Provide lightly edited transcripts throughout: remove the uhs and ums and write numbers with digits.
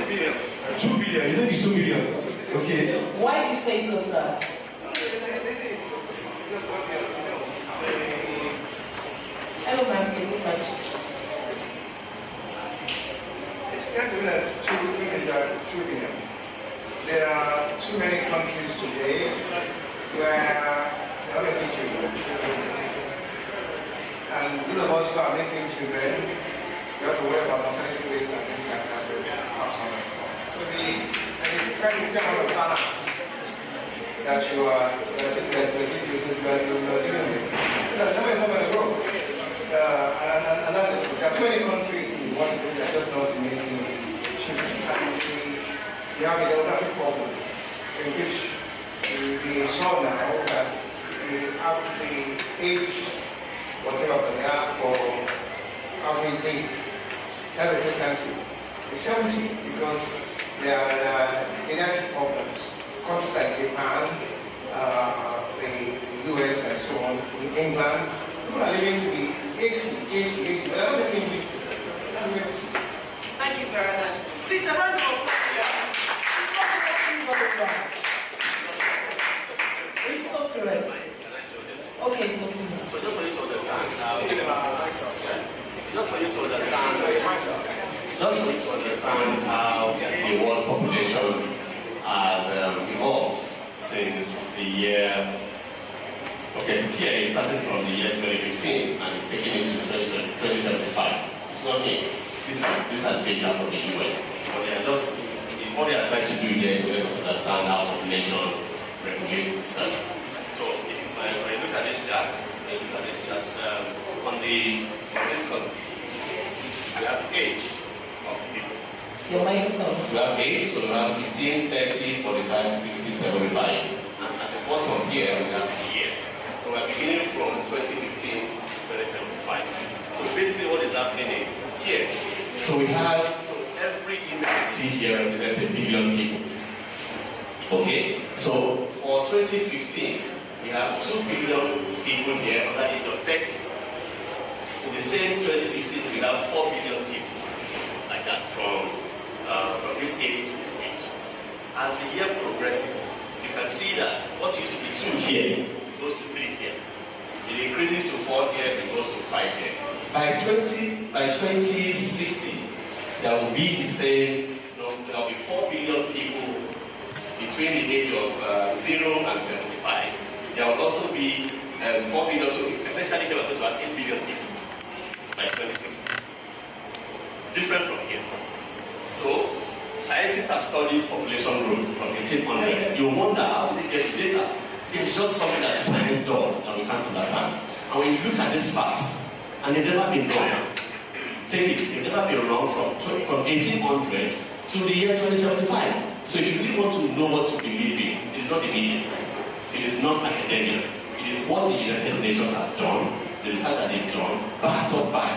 billion. 2 billion. You know it's 2 billion. Okay. Why do you say so, sir? Hello, ma'am. Can you touch? It's not given as 2 billion. There are too many countries today where they are making children. And those of us who are making children, you have to worry about maternity rates and things like that. So the kind of balance that you are dealing with. There's nowhere to go. And that's it. There are too many countries in the world that are just not making children. And we have a demographic problem in which we saw now that the age, whatever they are, for average age, health expectancy is 70 because there are genetic problems. Countries like Japan, the US and so on, in England, people are living to be 80. They are not making big. Thank you very much. Please, a round of applause. It's so correct. Okay, so please. So just for you to understand, how the world population has evolved since the year. Okay, here it's starting from the year 2015 and it's taken into 2075. It's not here. These are data from the UN. But they are just, what they are trying to do here is to let us understand how population regulates itself. So if you look at this chart, on this column, we have age of people. Your microphone. We have age, so we have 15, 30, 45, 60, 75. And at the bottom here, we have the year. So we're beginning from 2015 to 2075. So basically what is happening is here. So we have, every image you see here represents a billion people. Okay? So for 2015, we have 2 billion people here under the age of 30. In the same 2015, we have 4 billion people. Like that from this age to this age. As the year progresses, you can see that what used to be 2 here goes to 3 here. It increases to 4 here, it goes to 5 here. By 2060, there will be the same, there will be 4 billion people between the age of 0 and 75. There will also be 4 billion, so essentially there will be about 8 billion people by 2060. Different from here. So, scientists have studied population growth from 1800. You wonder how they get the data. It's just something that science does and we can't understand. And when you look at these facts, and they've never been wrong. Take it, they've never been wrong from 1800 to the year 2075. So if you really want to know what to believe in, it is not the media. It is not academia. It is what the United Nations have done, the research that they've done, backed up by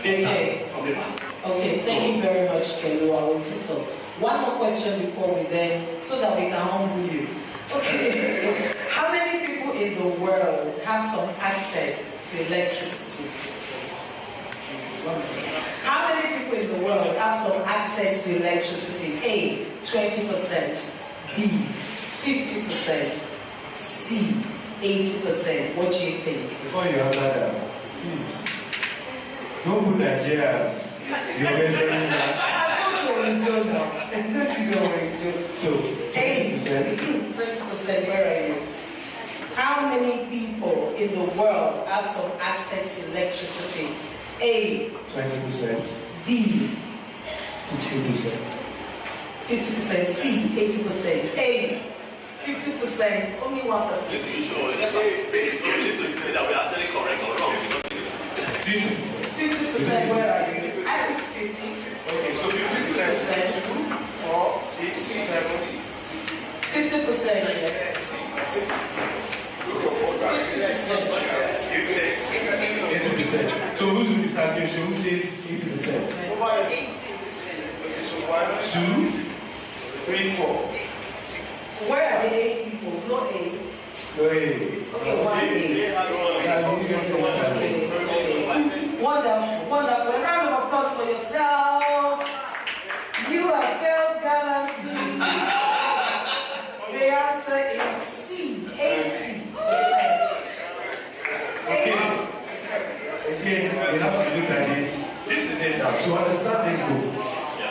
data from the past. Okay, thank you very much, Kelu. I will whistle. One more question before we then, so that we can humble you. Okay, how many people in the world have some access to electricity? How many people in the world have some access to electricity? A, 20%, B, 50%, C, 80%. What do you think? Before you answer that, please, don't put Nigerians. You're measuring us. I'm not going to now. So, 80%. 20%, where are you? How many people in the world have some access to electricity? A, 20%. B, 60%. 50%, C, 80%, A, 50%, only 1%. This is usual. It's not based on to say that we're actually correct or wrong. 50%, where are you? I think 50. Okay, so 50%, 2, 4, 6, 7, 50%. 80%. So who's with this calculation? Who says 80%? 2, 3, 4. Where are the 8 people? No 8. No, Okay, 1 8. Wonderful, wonderful. A round of applause for yourselves.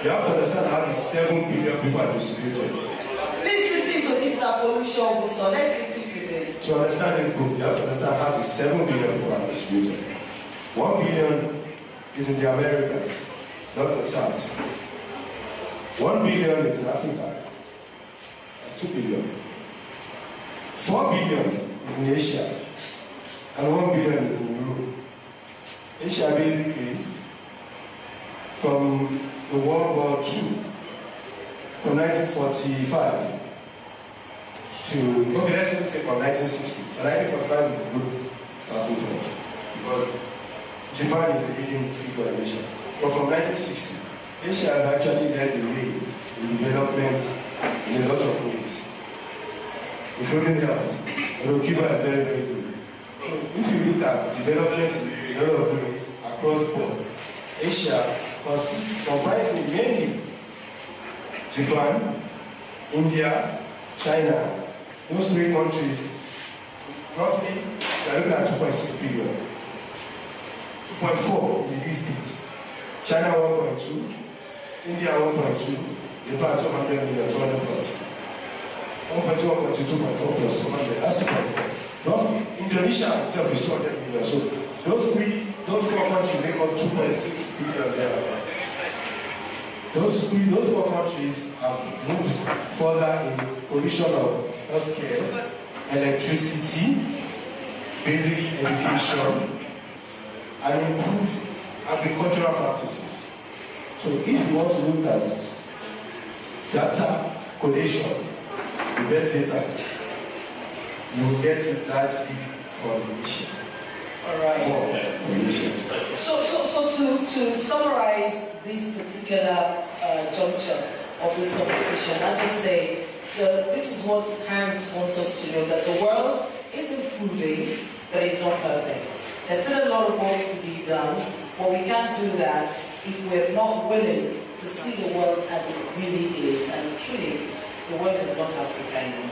You have to understand how the 7 billion people are distributed. Please listen to Mr. Pollution, so let's listen to this. To understand this book, you have to understand how the 7 billion people are distributed. 1 billion is in the Americas, not the South. 1 billion is in Africa. That's 2 billion. 4 billion is in Asia, and 1 billion is in Europe. Asia basically, from the World War II, from 1945 to, okay, let's even say from 1960. 1945 is a good starting point, because Japan is a leading figure in Asia. But from 1960, Asia has actually led the way in development in a lot of ways, including health. Although Cuba is very, very good. If you look at development in a lot of ways across the board, Asia comprising mainly Japan, India, China. Those 3 countries, roughly, they are looking at 2.6 billion. 2.4 in the least bit. China 1.2, India 1.2, Japan 200 million, 200 plus. 1.2, 1.2, 2.4 plus 200, that's 2.4. Roughly, Indonesia itself is 200 million. So those 4 countries make up 2.6 billion there. Those 4 countries have moved further in the provision of healthcare, electricity, basic education, and improved agricultural practices. So if you want to look at data collation, the best data, you will get it largely from Asia. All right. Asia. So to summarize this particular juncture of this conversation, I'll just say this is what Hans wants us to know, that the world is improving, but it's not perfect. There's still a lot of work to be done, but we can't do that if we're not willing to see the world as it really is. And truly, the world is not Africa anymore.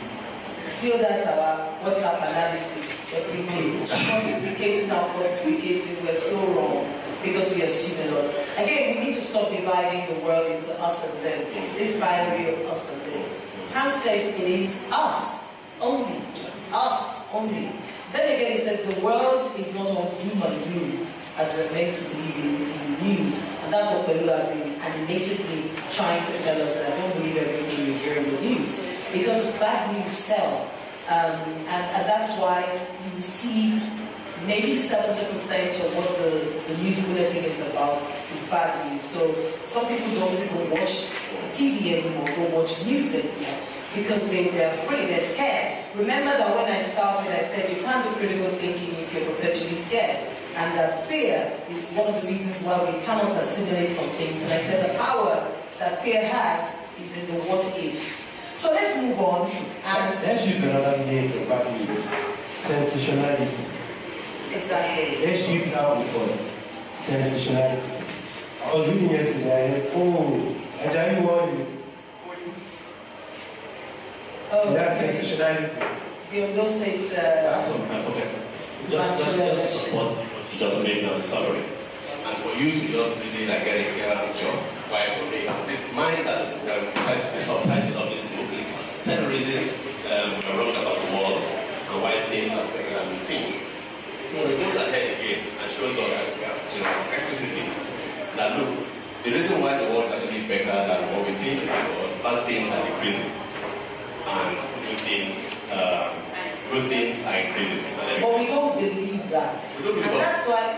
So that's our WhatsApp analysis every day. Quantificating our quantificating, we're so wrong because we assume a lot. Again, we need to stop dividing the world into us and them. This binary of us and them. Hans says it is us only. Us only. Then again, he says the world is not all doom and gloom as we're meant to believe in the news. And that's what Pelu has been animatedly trying to tell us, that I don't believe everything you hear in the news. Because bad news sell. And that's why you see maybe 70% of what the news bulletin is about is bad news. So some people don't even watch TV anymore, don't watch news anymore, because they're afraid, they're scared. Remember that when I started, I said you can't do critical thinking if you're perpetually scared. And that fear is one of the reasons why we cannot assimilate some things. And I said the power that fear has is in the what if. So let's move on. And let's use another name for bad news. Sensationalism. Exactly. Let's use that before. Sensationalism. I was reading yesterday, Ajayi word is. Oh, see, that's sensationalism. The Ondo State. That's some kind of, okay. Just support what you just made on the summary. And for you to just really like get a clear picture why for me. This mind that the subtitle of this book is 10 reasons we're wrong about the world and why things are better than we think. So it goes ahead again and shows us, explicitly that look, the reason why the world is actually better than what we think is because bad things are decreasing and good things are increasing. But we don't believe that. We don't believe and that. that's why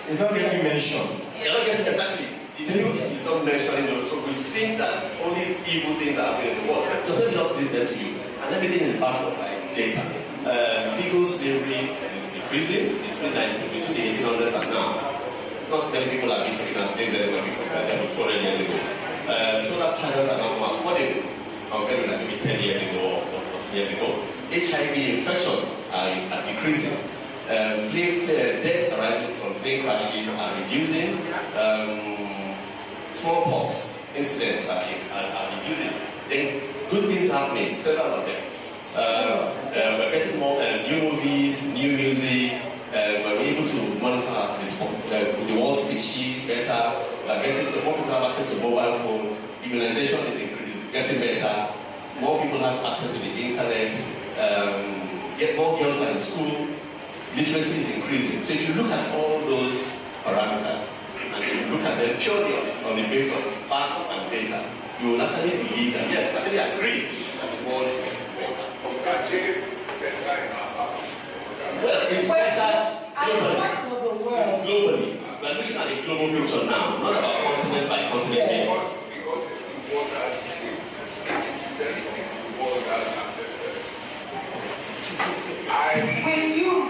It's not getting mentioned. Exactly. It's not mentioning those. So we think that only evil things are happening in the world. Just let me just listen to you. And everything is backed up by data. Legal slavery is decreasing between the 1800s and now. Not many people are being taken as slaves anymore compared to 200 years ago. Solar panels are now more affordable compared to like maybe 10 years ago or 14 years ago. HIV infections are decreasing. Deaths arising from plane crashes are reducing. Smallpox incidents are reducing. Then good things happening, several of them. We're getting more new movies, new music. We're able to monitor the world species better. We're getting the more people have access to mobile phones, immunization is increasing, getting better, more people have access to the internet, get more girls are in school, literacy is increasing. So if you look at all those parameters, and if you look at them purely on the basis of facts and data, you will actually believe that, yes, actually agree that the world is better. Well, it's better globally. We are looking at a global picture now, not about continent by continent. Yes. Because the world has the world has access to it.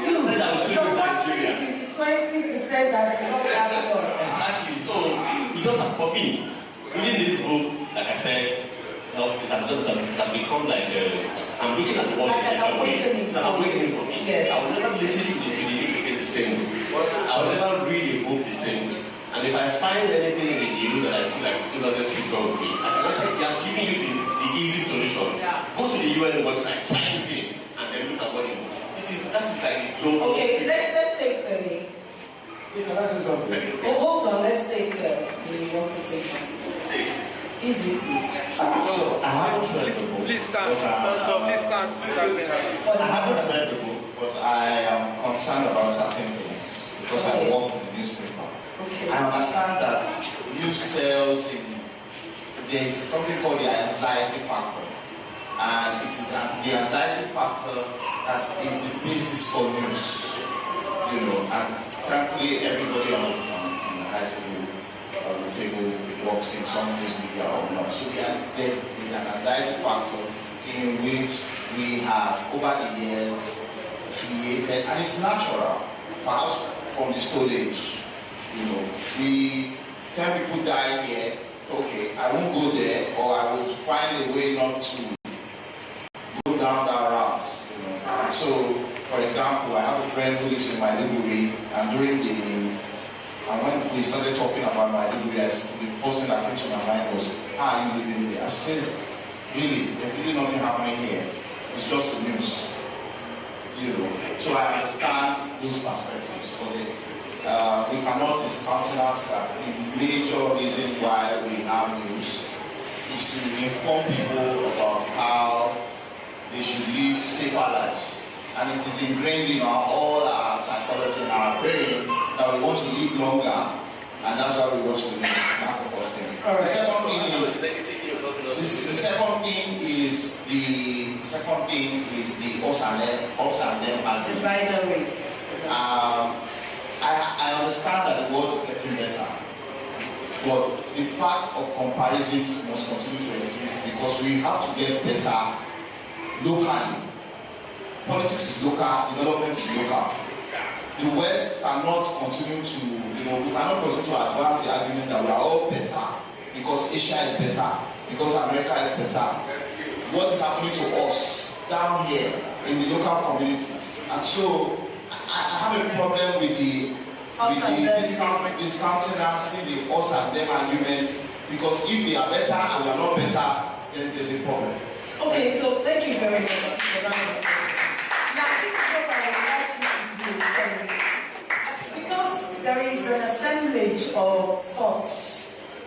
Will Said I was your living in country Nigeria. is 20% that is not captured. Exactly. So, you just have, for me, reading this book, like I said, it has become like I'm looking at the world in a different way. It's an awakening for me. Yes. I will never listen to the news again the same way. I will never read a book the same way. And if I find anything in the news that I feel like it doesn't sit well with me, I can just giving you the easy solution. Yeah. Go to the UN website, type it in, and then look at what it is. That is like the global. Okay, let's take Femi. Can I say something? Oh, hold on, let's take he wants to say something. Easy, please. So, I haven't read the book. Please stand. Please stand. I haven't read the book, but I am concerned about certain things because I work in the newspaper. Okay. I understand that news sells in, there is something called the anxiety factor. And it is the anxiety factor that is the basis for news. You know, and thankfully everybody on the high school on the table works in some news media or not. So there is an anxiety factor in which we have over the years created, and it's natural, perhaps from the Stone Age. You know, we 10 people die here, okay, I won't go there, or I will find a way not to go down that route. You know. So, for example, I have a friend who lives in Maiduguri, and when we started talking about Maiduguri, the person that came to my mind was, how are you living there? She says, really, there's really nothing happening here. It's just the news. You know. So I understand those perspectives. Okay. We cannot discountenance that the major reason why we have news is to inform people about how they should live safer lives. And it is ingrained in all our psychology and our brain that we want to live longer, and that's why we watch the news. That's the first thing. The second thing is the us and them argument. By the way. I understand that the world is getting better, but the fact of comparisons must continue to exist because we have to get better locally. Politics is local, development is local. The West cannot continue to, we cannot continue to advance the argument that we are all better because Asia is better, because America is better. What is happening to us down here in the local communities? And so I have a problem with the discountenancing the us and them argument, because if they are better and we are not better, then there's a problem. Okay, so thank you very much. Now, this is what I would like you to do. Because there is an assemblage of thoughts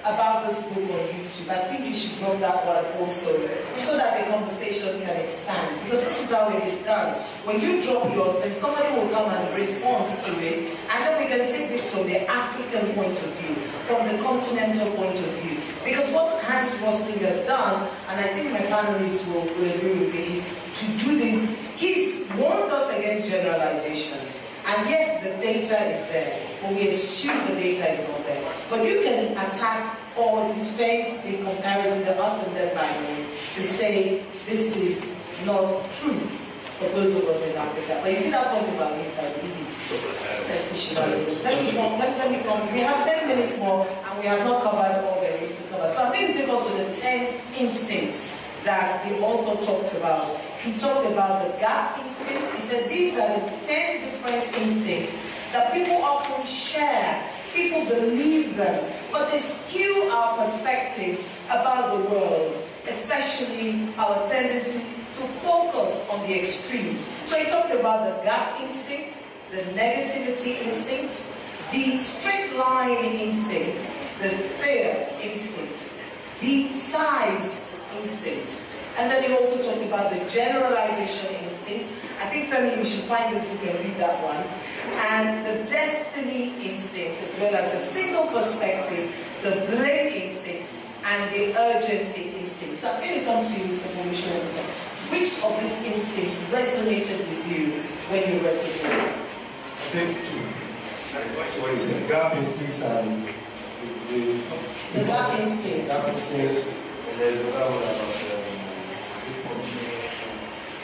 about this book on YouTube, I think you should drop that one also, so that the conversation can expand. Because this is how it is done. When you drop yours, then somebody will come and respond to it, and then we can take this from the African point of view, from the continental point of view. Because what Hans Rosling has done, and I think my panelists will agree with me, is to do this. He's warned us against generalization. And yes, the data is there, but we assume the data is not there. But you can attack or defend the comparison, the us and them Bible, to say this is not true for those of us in Africa. But you see that point about this, I believe it. Sensationalism. Let me come. We have 10 minutes more, and we have not covered all there is to cover. So I'm going to take us to the 10 instincts that the author talked about. He talked about the gap instinct. He said these are the 10 different instincts that people often share. People believe them, but they skew our perspectives about the world, especially our tendency to focus on the extremes. So he talked about the gap instinct, the negativity instinct, the straight line instinct, the fear instinct, then also talked about the generalization instinct. I think, Femi, you should find this book and read that one. And the destiny instinct, as well as the single perspective, the blame instinct, and the urgency instinct. So I'm going to come to you, Mr. Commissioner. Which of these instincts resonated with you when you read the book? I think two. What you said, gap instincts and the gap instinct. Gap instincts, and then the other one about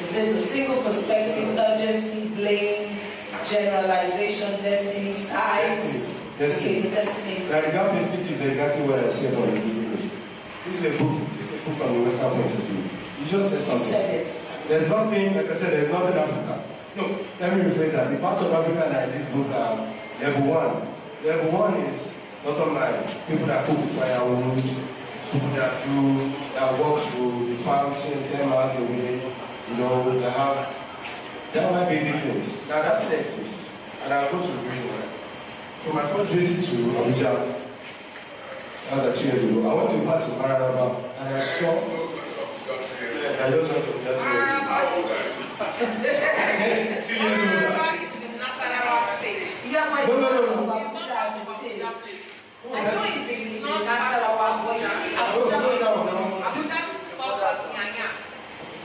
Is it the single perspective, urgency, blame, generalization, destiny, size? Destiny. Okay, the destiny. Now, the gap instinct is exactly what I said on the video. This is a book from the Western point of view. You just said something. You said it. There's nothing, like I said, there's nothing Africa. No, let me rephrase that. The parts of Africa that this book are level one. Level one is bottom line. People that cook firewood, people that work through the farm 10 miles away, you know, they have my basic things. Now that still exists. And I'll go to the reason why. So my first visit to Abuja, that was 2 years ago, I went to a party in Mararaba and I saw I just went to that 2 years ago. 2 years ago. Yeah, but No. I know it's in Nasarawa, but you see Abuja.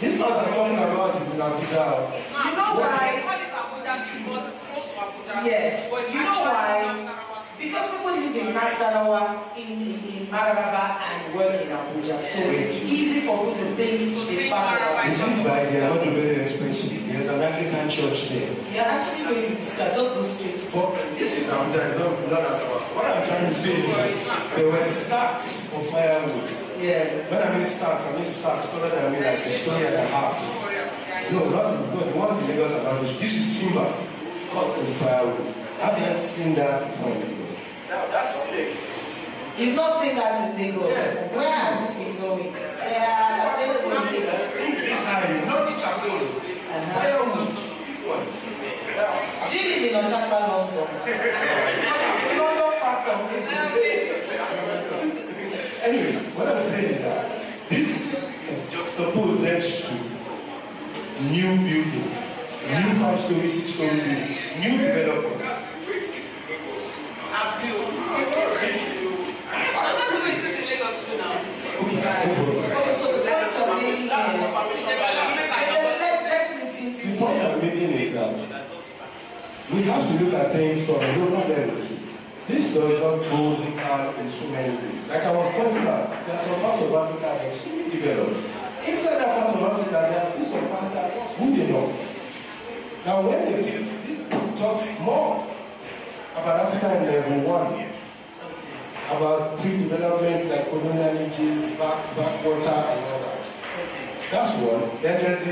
This part I'm talking about is in Abuja. You know why? Yes. You know why? Because people live in Nasarawa, in Mararaba, and work in Abuja. So it's easy for people to think it's part of Is it by they are not very expensive? There's an African church there. You're actually going to describe, just go straight. But this is Abuja, not Nasarawa. What I'm trying to say is there were stacks of firewood. Yes. When I mean stacks, taller than I mean like a story and a half. No, the ones in Lagos are not. This is timber cut in the firewood. I've not seen that before in Lagos. Now that still exists. You've not seen that in Lagos? Yes. Where have you been going? They are available in Lagos. This time, not the charcoal. Firewood. Jimmy in Oshakpa, London. London parts of Lagos. Anyway, what I'm saying is that this is juxtaposed next to new buildings, new 5-story, 6-story buildings, new developments. Okay, so the point of making The point I'm making is that we have to look at things from a local level. This does not go down in so many ways. Like I was pointing out, there are some parts of Africa that are extremely developed. Inside that part of Africa, there are still some parts that are good enough. Now, when they talk more about Africa in level one, about pre-development like colonial ages, backwater, and all that. That's one. Then there's the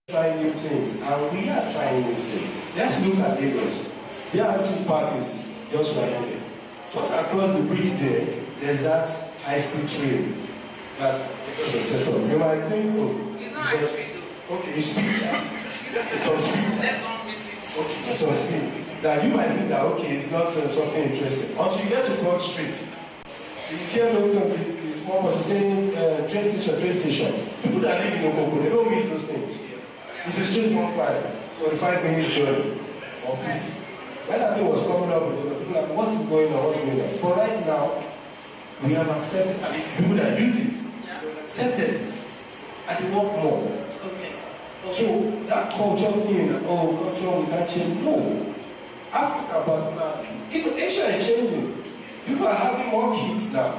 trying new things, and we are trying new things. Let's look at Lagos. The RT Park is just right there. Just across the bridge there, there's that high-speed train that Lagos has set up. You might think, oh, It's not high speed though. okay, it's speed. It's on speed. Let's not miss it. Okay, it's on speed. Now you might think that okay, it's not something interesting. Until you get to Broad Street, you hear the small buses saying train station. People that live in Okoko, they don't miss those things. It's a straight 45 minutes journey, or 50. When that thing was coming up, people were like, what's going on, what's going on? For right now, we have accepted, at least people that use it, accepted it, and they work more. Okay. So that culture thing, culture we can't change, no. Africa, but even Asia is changing. People are having more kids now.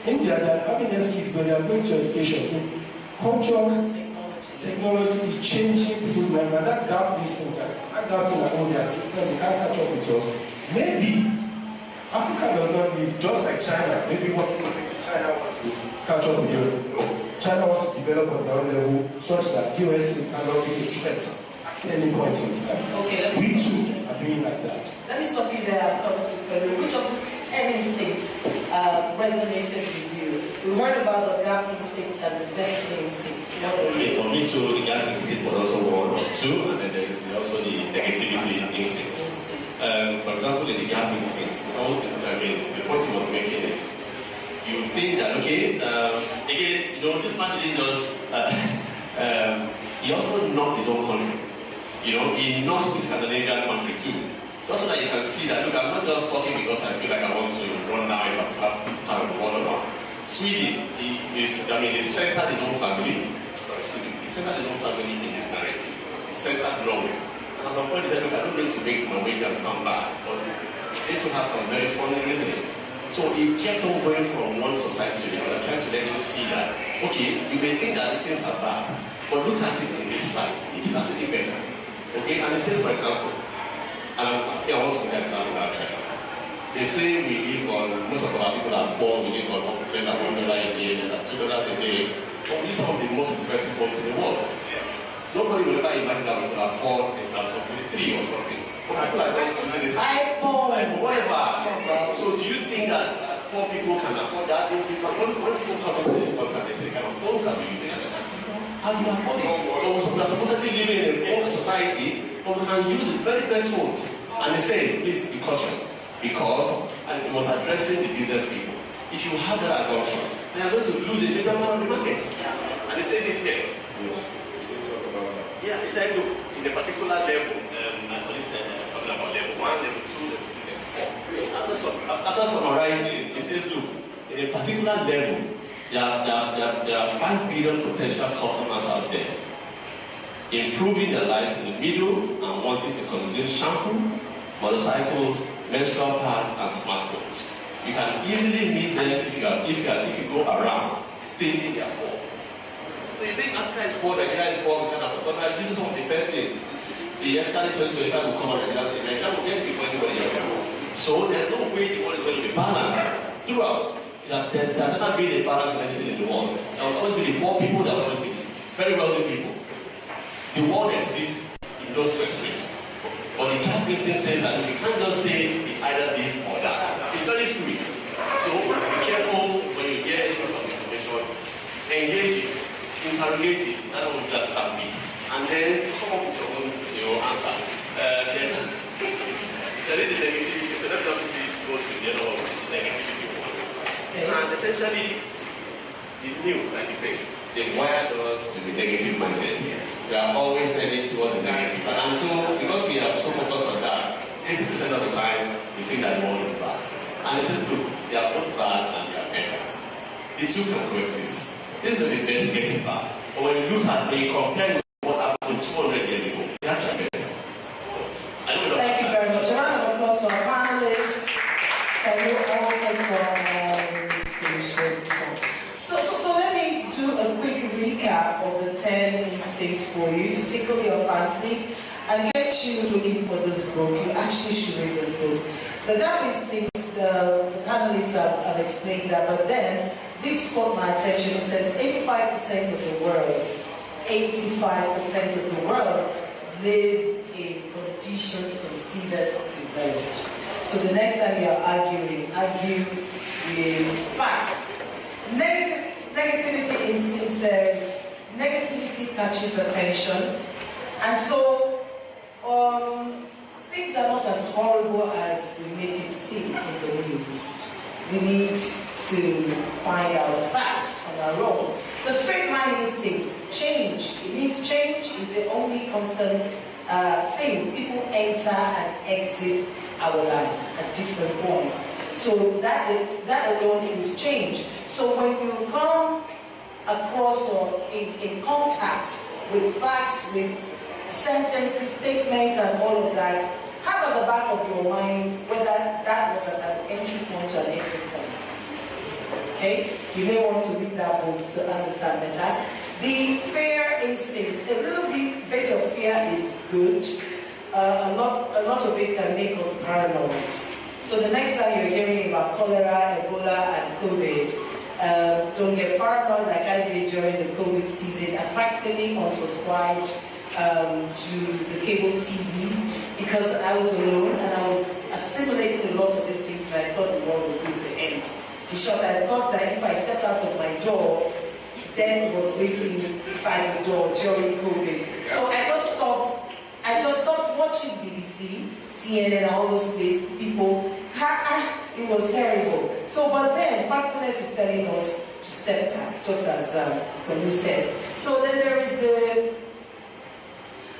India, they are having less kids, but they are going to education. So culture, technology is changing people's minds, and that gap is thing, that gap in our own, they can't catch up with us. Maybe Africa does not need, just like China, maybe what China was catch up with Europe. China wants to develop on their own level such that US cannot be a threat at any point in time. Okay, We too are doing like that. let me stop you there and come to Peru. Which of these 10 instincts resonated with you? We heard about the gap instincts and the destiny instincts. For me too, the gap instinct was also one or two, and then there is also the negativity instinct. For example, in the gap instinct, the point he was making is, you think that, okay, again, this man didn't just, he also knocked his own country. He knocked his Scandinavian country too. Just so that you can see that, look, I'm not just talking because I feel like I want to run down a particular part of the world or not. Sweden, he centered his own family. He centered his own family in this narrative. He centered Norway. And at some point he said, look, I don't need to make Norwegians sound bad, but they should have some very funny reasoning. So he kept on going from one society to the other, trying to let you see that, okay, you may think that things are bad, but look at it in this light. It is actually better. Okay, and it says, for example, and I want to get an example that China. They say we live on, most of our people are poor, we live on $1 a day, $2 a day. But we some of the most expensive phones in the world. Nobody will ever imagine that we could afford a Samsung 3 or something. iPhone, whatever. So do you think that poor people can afford that? When people come into this country, they say the kind of phones that we use, how do you afford it? We are supposedly living in a poor society, but we can use the very best phones. And it says, please be cautious. Because, and it was addressing the business people. If you have that assumption, then you're going to lose a major part of the market. And it says it here. Yeah, it said, look, in a particular level, my colleague said something about level 1, level 2, level 3, level 4. After summarizing, it says, look, in a particular level, there are 5 billion potential customers out there improving their lives in the middle and wanting to consume shampoo, motorcycles, menstrual pads, and smartphones. You can easily miss them if you go around thinking they are poor. So you think Africa is poor, Nigeria is poor, we can afford, but this is some of the best things. The yesterday 2025 will come on Nigeria will get before anybody else. So there's no way the world is going to be balanced throughout. There's never been a balance in anything in the world. There will always be the poor people, there will always be the very wealthy people. The world exists in those two extremes. But the gap instinct says that you can't just say it's either this or that. It's very fluid. So be careful when you get any sort of information. Engage it, interrogate it, that will just start me. And then come up with your own answer. Then there is a negativity, so let me just go to the other negativity one. Okay. And essentially, the news, like you say, they wired us to be negative minded. We are always heading towards the negative. And so, because we are so focused on that, 80% of the time, we think that the world is bad. And it says, look, they are both bad and they are better. The two can coexist. This is the best getting bad. But when you look at it, compare with what happened 200 years ago, they actually better. Thank you very much. A round of applause to our panelists. Can you all take So let me do a quick recap of the 10 instincts for you to tickle your fancy and get you looking for this book. You actually should read this book. The gap instincts, the panelists have explained that, but then this caught my attention. It says 85% of the world, 85% of the world live in conditions considered developed. So the next time you're arguing, argue with facts. Negativity instinct says negativity catches attention, and so things are not as horrible as we make it seem in the news. We need to find out facts on our own. The straight line instinct, change. It means change is the only constant thing. People enter and exit our lives at different points. So that alone is change. So when you come across or in contact with facts, with sentences, statements, and all of that, have at the back of your mind whether that was at an entry point or an exit point. Okay? You may want to read that book to understand better. The fear instinct, a little bit of fear is good. A lot of it can make us paranoid. So the next time you're hearing about cholera, Ebola, and COVID, Don't get paranoid like I did during the COVID season. I practically unsubscribed to the cable TVs because I was alone and I was assimilating a lot of these things and I thought the world was going to end. In short, I thought that if I stepped out of my door, death was waiting by the door during COVID. So I just stopped watching BBC, CNN, and all those people. It was terrible. So, but then, factfulness is telling us to step back, just as when you said. So then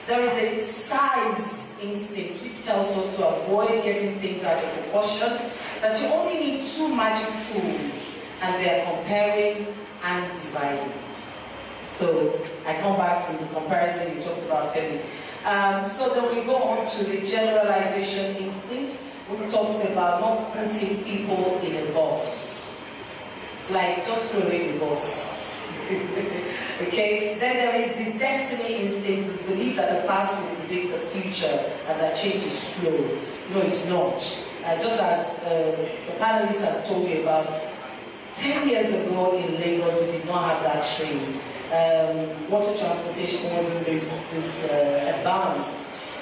there is a size instinct which tells us to avoid getting things out of proportion, that you only need two magic tools, and they are comparing and dividing. So I come back to the comparison you talked about, Femi. So then we go on to the generalization instinct, which talks about not putting people in a box. Like, just throw away the box. Okay? Then there is the destiny instinct, to believe that the past will predict the future and that change is slow. No, it's not. Just as the panelist has told me about, 10 years ago in Lagos, we did not have that train. Water transportation wasn't this advanced,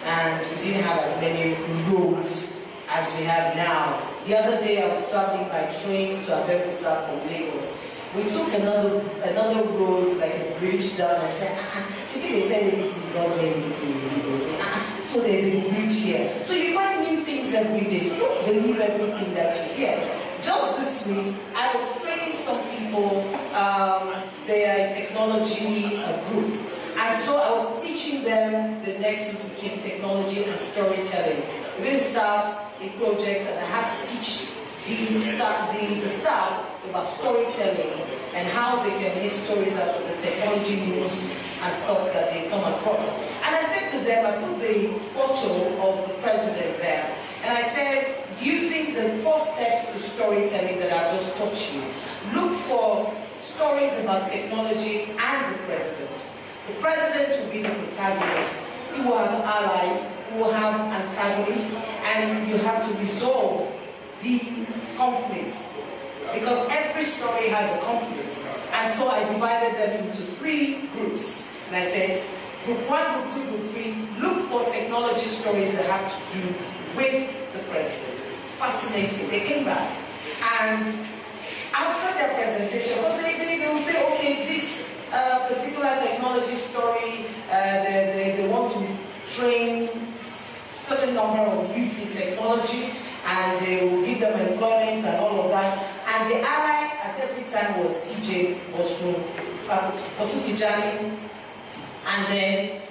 and we didn't have as many roads as we have now. The other day, I was traveling by train to Abeokuta from Lagos. We took another road, like a bridge down, and I said, they said this is not going to be Lagos. So there's a bridge here. So you find new things every day. So don't believe everything that you hear. Just this week, I was training some people, they are a technology group. And so I was teaching them the nexus between technology and storytelling. We're going to start a project, and I had to teach the staff about storytelling and how they can make stories out of the technology news and stuff that they come across. And I said to them, I put the photo of the president there, and I said, using the 4 steps to storytelling that I just taught you, look for stories about technology and the president. The president will be the protagonist. He will have allies, he will have antagonists, and you have to resolve the conflicts. Because every story has a conflict. And so I divided them into 3 groups. And I said, group 1, group 2, group 3, look for technology stories that have to do with the president. Fascinating. They came back. And after their presentation, they will say, okay, this particular technology story, they want to train certain number of youth in technology, and they will give them employment and all of that. And the ally at every time was TJ, Bosu Tijani, and then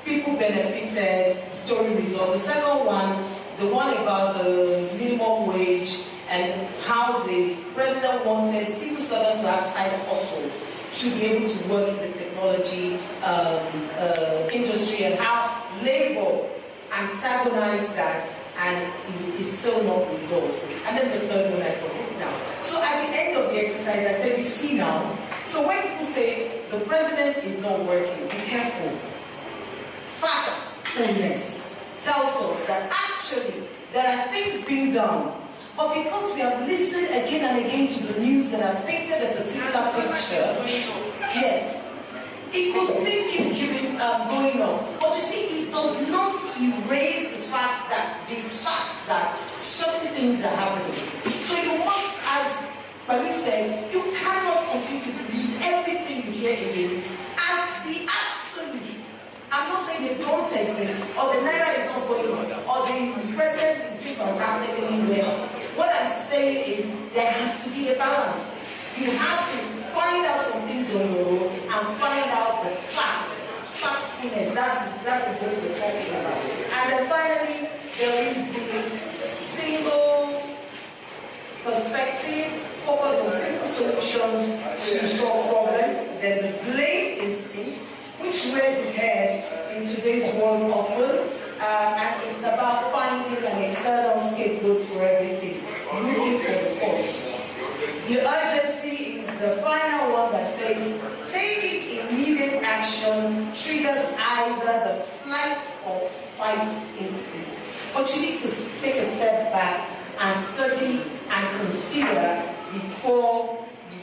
people benefited, story results. The second one, the one about the minimum wage and how the president wanted civil servants to have side hustle to be able to work in the technology industry, and how labor antagonized that, and it's still not resolved. And then the third one I forget now. So at the end of the exercise, I said, you see now, so when people say the president is not working, be careful. Factfulness tells us that actually there are things being done, but because we have listened again and again to the news that have painted a particular picture, yes, it could still keep going on. But you see, it does not erase the fact that certain things are happening. So you must, as Mary said, you cannot continue to believe everything you hear in the news as the absolute. I'm not saying they don't exist, or the Naira is not going on, or the president is doing fantastically well. What I'm saying is there has to be a balance. You have to find out some things on your own and find out the facts. Factfulness, that's the book we're talking about. And then finally, there is the single perspective, focus on simple solutions to solve problems. There's the blame instinct, which rears its head in today's world often, and it's about finding an external scapegoat for everything, looking for a source. The urgency is the final one that says, taking immediate action triggers either the flight or fight instinct. But you need to take a step back and study and consider before you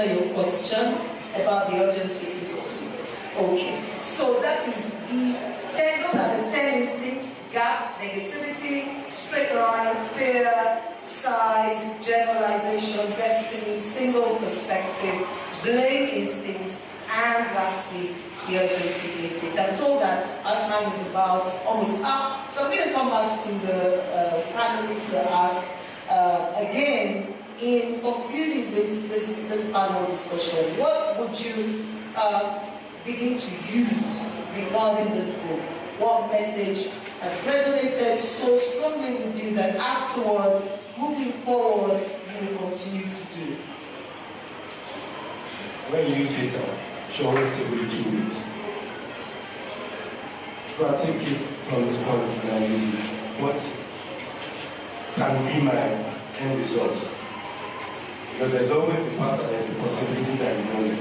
answer your question about the urgency instincts. Okay, so that is the 10, those are the 10 instincts: gap, negativity, straight line, fear, size, generalization, destiny, single perspective, blame instincts, and lastly, the urgency instinct. I'm told that our time is about almost up, so I'm going to come back to the panelists to ask again, in concluding this panel discussion, what would you begin to use regarding this book? What message has resonated so strongly with you that afterwards, moving forward, you will continue to do? When you use data, you should always take with 2 ways. So I take it from this point and I use it. What can be my end result? Because there's always the fact that there's the possibility that you know it.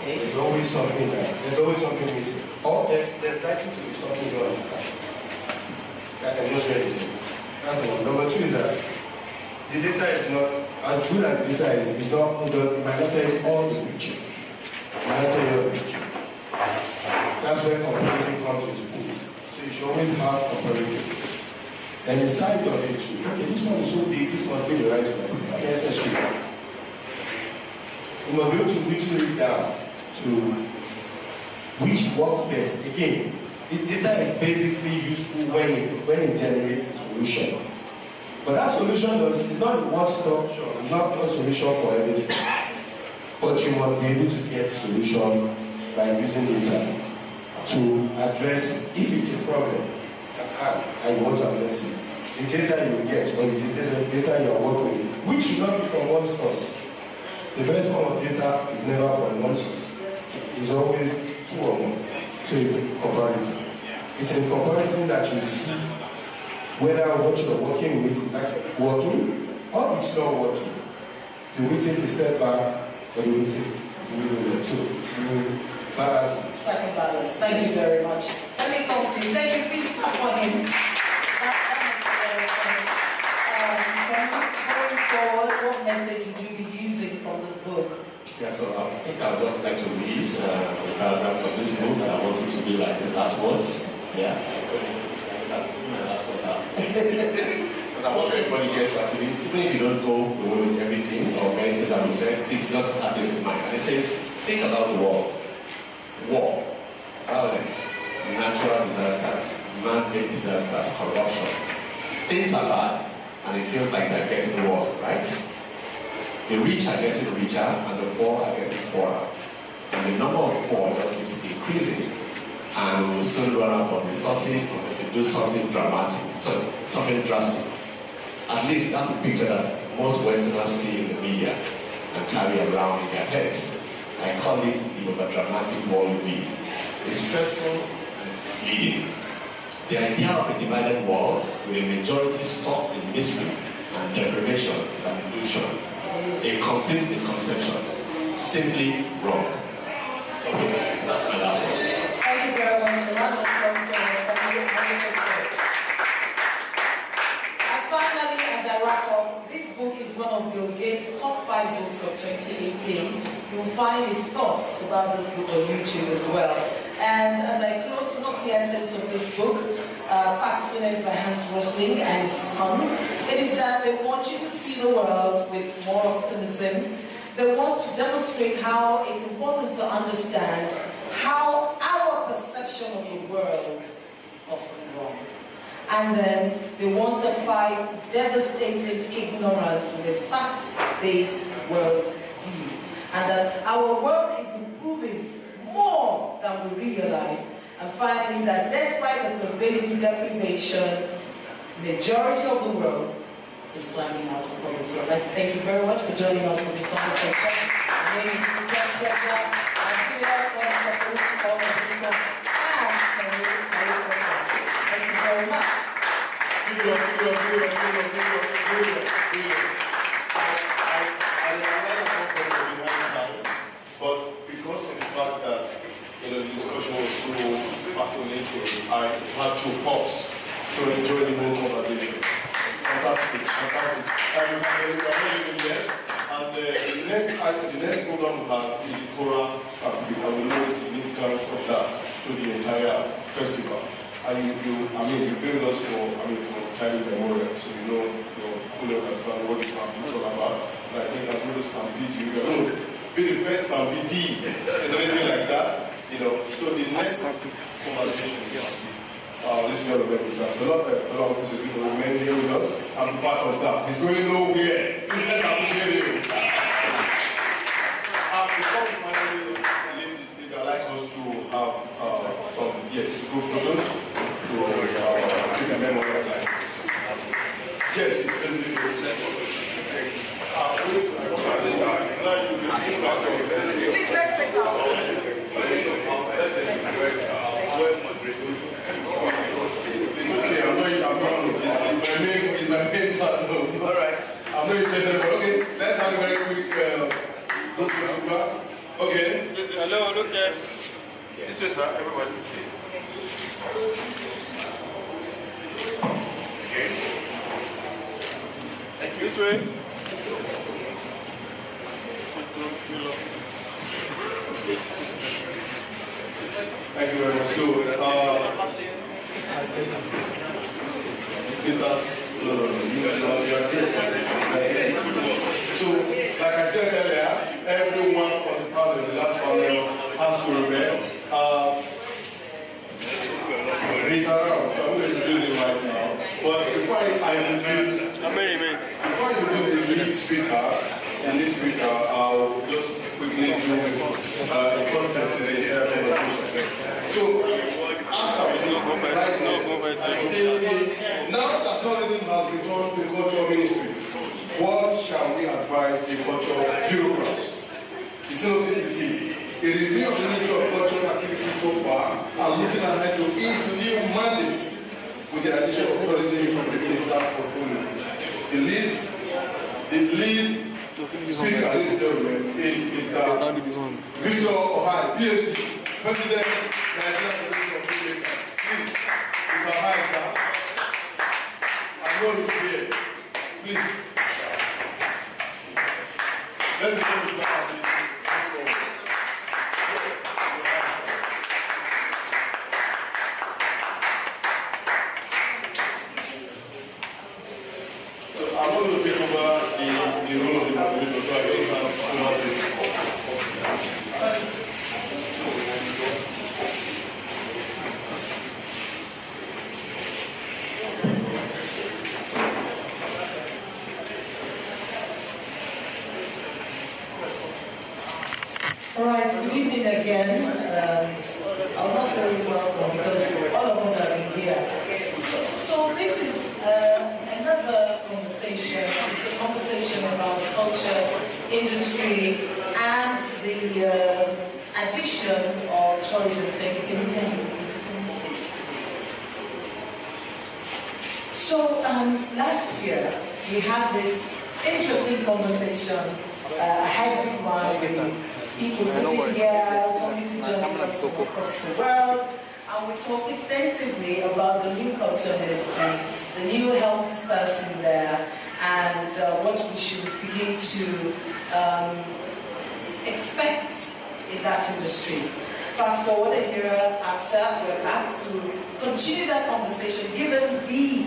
There's always something missing. Or there's likely to be something you don't understand. I can just share it. That's one. Number 2 is that the data is not as good as the data is. It might not tell you all the picture. It might not tell you all the picture. That's where comparison comes into place. So you should always have comparison. And the size of it too. Okay, this one is so big, this must be the right one. Necessary. You must be able to whittle it down to which works best. Again, this data is basically useful when it generates a solution. But that solution is not one-stop shop, it's not one solution for everything. But you must be able to get solution by using data to address if it's a problem and you want to address it. The data you get or the data you are working with, which should not be from one source. The best form of data is never from one source. It's always 2 or more. So comparison. It's in comparison that you see whether what you're working with is actually working or it's not working. Do we take a step back or do we take the 2? Balance. Strike a balance. Thank you very much. Let me come to you. Thank you. Please clap for him. Going forward, what message would you be using from this book? Yeah, so I think I would just like to read the paragraph of this book, and I want it to be like his last words. Yeah. My last words out. Because I want everybody here to actually, even if you don't go away with everything or many things that we said, please just have this in mind. And it says, think about the world. War, violence, natural disasters, man-made disasters, corruption. Things are bad, and it feels like they're getting worse, right? The rich are getting richer, and the poor are getting poorer. And the number of poor just keeps increasing. And we will soon run out of resources if we do something dramatic, something drastic. At least that's the picture that most Westerners see in the media and carry around in their heads. I call it the overdramatic world view. It's stressful and it's misleading. The idea of a divided world with a majority stuck in misery and deprivation is an illusion. A complete misconception. Simply wrong. So that's my last one. Thank you very much. A lot of questions. And finally, as I wrap up, this book is one of Bill Gates' top 5 books of 2018. You'll find his thoughts about this book on YouTube as well. And as I close, what's the essence of this book? Factfulness by Hans Rosling and his son. It is that they want you to see the world with more optimism. They want to demonstrate how it's important to understand how our perception of the world is often wrong. And then they want to fight devastating ignorance with a fact-based world view. And that our world is improving more than we realize. And finally, that despite the prevailing deprivation, majority of the world is climbing out of poverty. I'd like to thank you very much for joining us for this conversation. My name is Breakout. I'm here for the political and thank you very much. But because of the fact that the discussion was so fascinating, I had to pause to enjoy the whole conversation. Fantastic. I'm not even yet. And the next program we have is the Torah Stampede, and we know the significance of that to the entire festival. And you bring us for child memorial, so you know, fully understand what the Stampede is all about. And I think that we will Stampede you, we're going to be the first Stampede, is anything like that, So the next conversation this girl with that. A lot of people remain here with us. I'm part of that. It's going nowhere. Let's appreciate you. Before we finally leave this stage, I'd like us to have some group photos to take a memory of life. Yes, you can do it. Please, let's take Okay, it's my main part. All right. I'm not interested, but okay. Let's have a very quick okay. Hello, look there. This way, sir. Everybody. Okay. Thank you. This way. Thank you very much. So, like I said earlier, everyone on the panel, the last panel, has to remember. He's around, so I'm going to introduce him right now. But before I introduce the lead speaker, and this speaker, I'll just quickly do a content in the conversation. So, right now that tourism has returned to the cultural ministry, what shall we advise the cultural bureaucrats? It's not easy. A review of the Ministry of Cultural activities so far and looking ahead to each new mandate with the addition of tourism to the minister's portfolio. The lead speaker at this gentleman is Mr. Victor Ohai, PhD, President, Nigerian Commission of Breakout. Please, Mr. Ohai, sir. I know you're here. Please. Let me come back to this. I'm going to take over the role of the moderator, so I just have All right, good evening again. I'll not tell you welcome because all of us have been here. So this is another conversation. It's a conversation about the culture industry and the addition of tourism. So last year we had this interesting conversation, a hybrid one with people sitting here, some people joining us from across the world, and we talked extensively about the new culture ministry, the new health person there, and what we should begin to expect in that industry. Fast forward a year after, we're back to continue that conversation, given the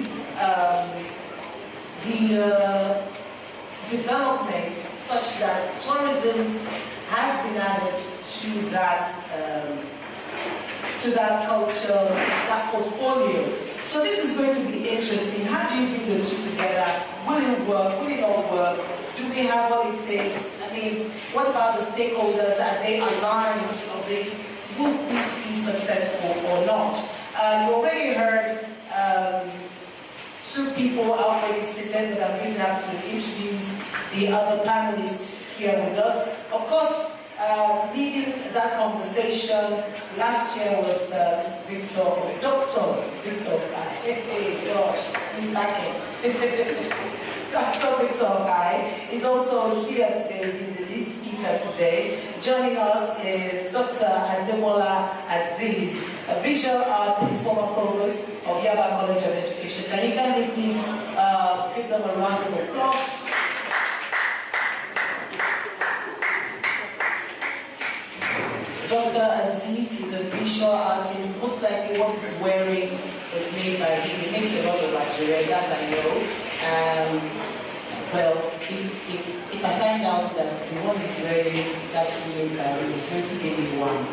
developments such that tourism has been added to that culture, that portfolio. So this is going to be interesting. How do you bring the two together? Will it work? Will it not work? Do we have what it takes? I mean, what about the stakeholders? Are they aligned on this? Will this be successful or not? You already heard two people already seated, but I'm going to have to introduce the other panelists here with us. Of course, leading that conversation last year was Dr. Victor, gosh, he's lacking. Dr. Victor is also here today, the lead speaker today. Joining us is Dr. Ademola Aziz, a visual artist, former provost of Yaba College of Education. Can you kindly please give them a round of applause? likely what it's wearing is made by him. He makes a lot of lingerie, that I know. Well, if I find out that the one is wearing is actually made by him, he's going to give me one.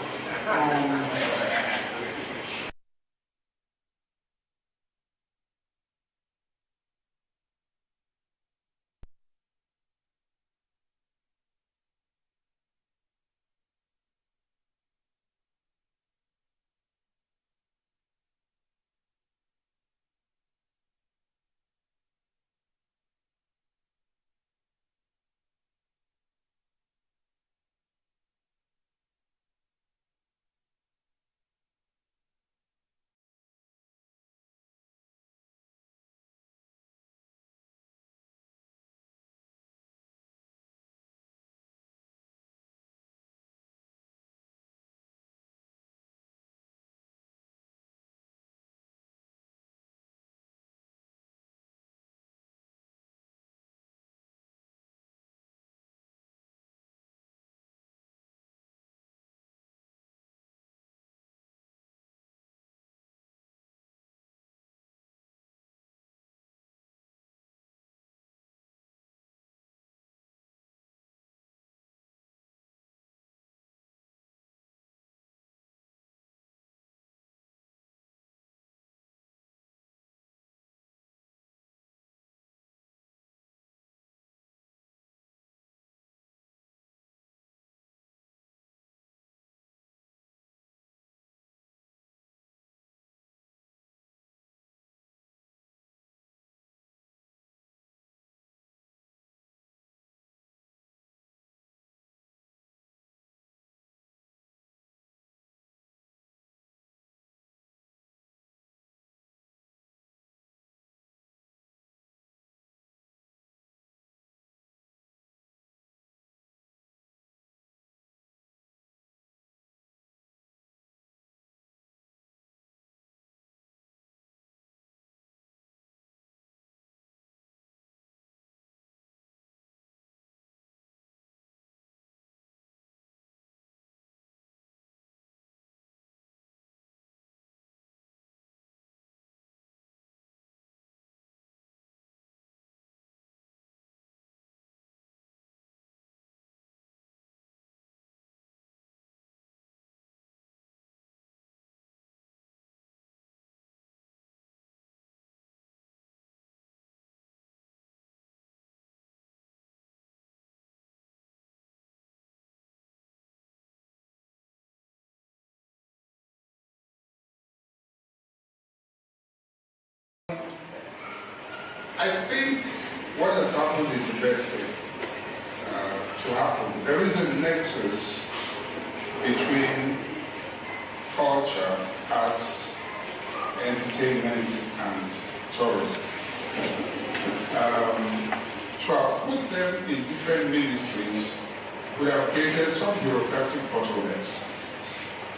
I think what has happened is the best thing to happen. There is a nexus between culture, arts, entertainment, and tourism. To have put them in different ministries would have created some bureaucratic bottlenecks.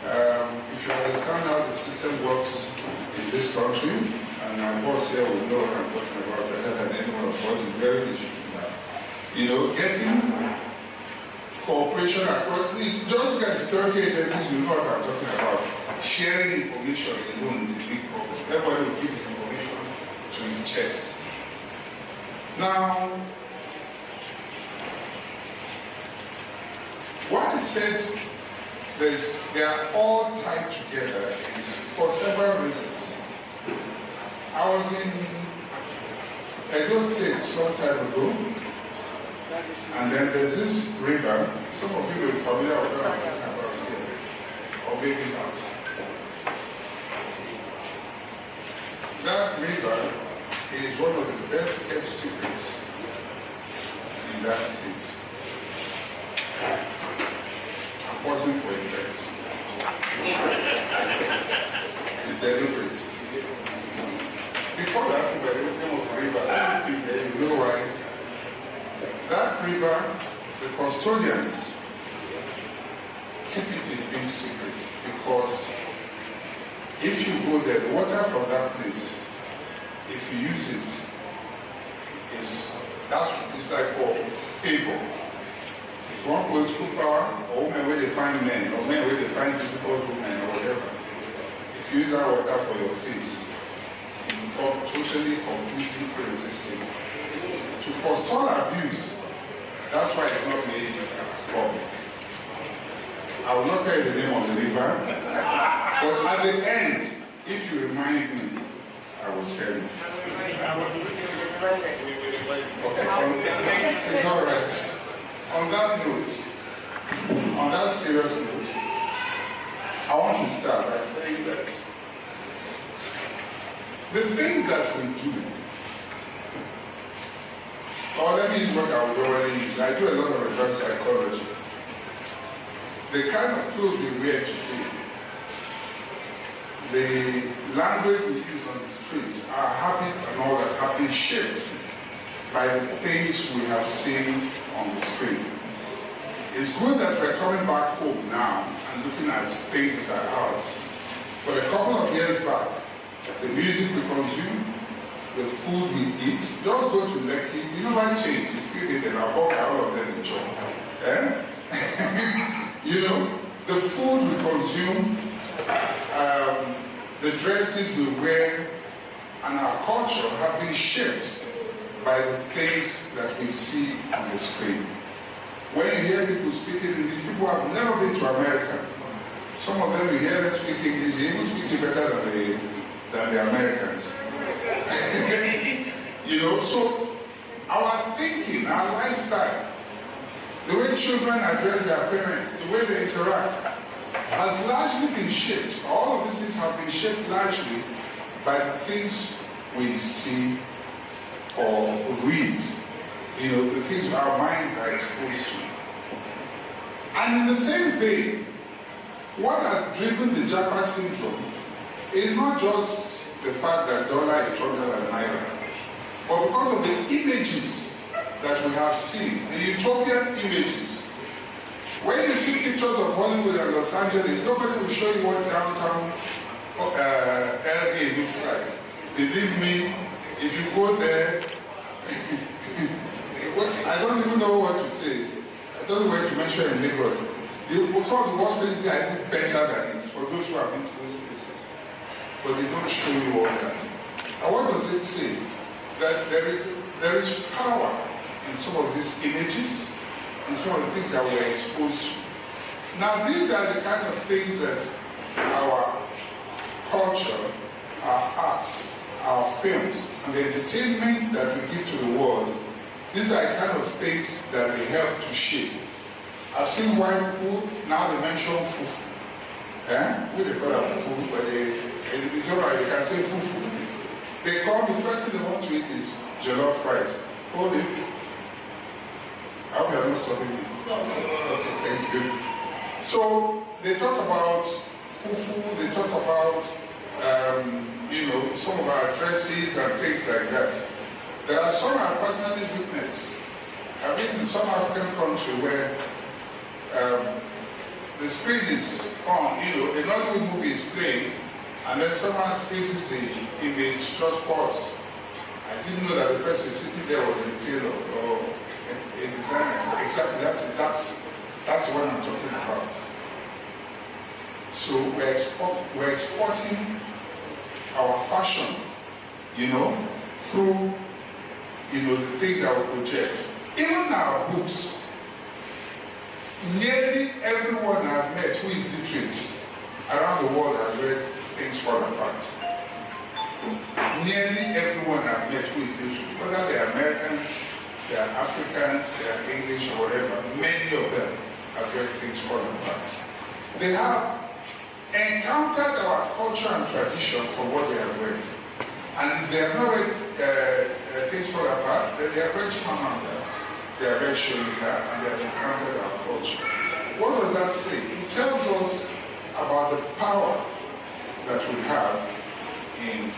If you understand how the system works in this country, and our boss here will know what I'm talking about better than anyone of us, is very difficult. You know, getting cooperation across, just look at security agencies, you know what I'm talking about. Sharing information alone is a big problem. Everybody will keep his information to his chest. Now, what I said, they are all tied together for several reasons. I was in Edo State some time ago, and then there's this river. Some of you will be familiar with what I'm talking about here, or maybe not. That river is one of the best kept secrets in that state. I'm pausing for effect. It's deliberate. Before that, we were looking at the river. You know why? That river, the custodians keep it a big secret, because if you go there, the water from that place, if you use it, it's like for people. If one political power, or women where they find men, or men where they find difficult women, or whatever, if use that water for your face, you become totally, completely pre-existing. To forestall abuse, that's why it's not made public. I will not tell you the name of the river, but at the end, if you remind me, I will tell you. Okay, it's all right. On that note, on that serious note, I want to start by saying that the things that we do, or let me use what I would already use. I do a lot of reverse psychology. The kind of tools we wear today, the language we use on the streets, our habits and all that have been shaped by the things we have seen on the screen. It's good that we're coming back home now and looking at things that are ours. But a couple of years back, the music we consume, the food we eat, just go to Lekki, you know what changed? You still get all of them in job. You know, the food we consume, the dresses we wear, and our culture have been shaped by the things that we see on the screen. When you hear people speaking English, people have never been to America. Some of them, you hear them speak English, they even speak it better than the Americans. You know, so our thinking, our lifestyle, the way children address their parents, the way they interact, has largely been shaped. All of these things have been shaped largely by the things we see or read. You know, the things our minds are exposed to. And in the same vein, what has driven the Japa syndrome is not just the fact that dollar is stronger than naira, but because of the images that we have seen, the utopian images. When you see pictures of Hollywood and Los Angeles, nobody will show you what downtown LA looks like. Believe me, if you go there, I don't even know what to say. I don't know where to mention in Lagos. Some of the worst places are even better than it for those who have been to those places. But they don't show you all that. And what does it say? That there is power in some of these images, in some of the things that we're exposed to. Now these are the kind of things that our culture, our arts, our films, and the entertainment that we give to the world, these are the kind of things that they help to shape. I've seen white people, now they mention fufu. We they call it fufu, but it's alright, they can say fufu. They call the first thing they want to eat is jollof rice. Hold it. I hope you're not stopping me. Okay, thank you. So they talk about fufu, they talk about you know, some of our dresses and things like that. There are some I personally witnessed. I've been in some African country where the screen is on, you know, a Nollywood movie is playing, and then someone faces the image, just pause. I didn't know that the person sitting there was a tailor or a designer. Exactly, that's what I'm talking about. So we're exporting our fashion, you know, through, you know, the things that we project. Even our books, nearly everyone I've met who is literate around the world has read Things Fall Apart. Nearly everyone I've met who is literate, whether they're Americans, they're Africans, they're English or whatever, many of them have read Things Fall Apart. They have encountered our culture and tradition from what they have read. And if they have not read Things Fall Apart, then they have read Chimamanda, they have read Shonika, and they have encountered our culture. What does that say? It tells us about the power that we have in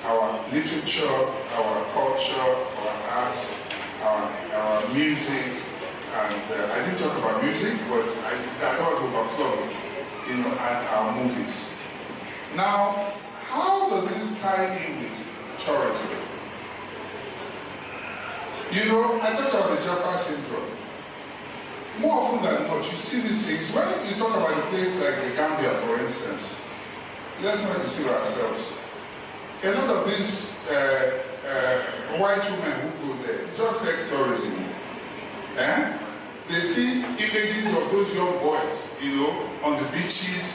our literature, our culture, our arts, our music, and I didn't talk about music, but I don't want to overflow it, you know, and our movies. Now, how does this tie in with tourism? You know, I talked about the Japa syndrome. More often than not, you see these things. When you talk about a place like the Gambia, for instance, let's not deceive ourselves. A lot of these white women who go there, just sex tourism. They see images of those young boys, on the beaches,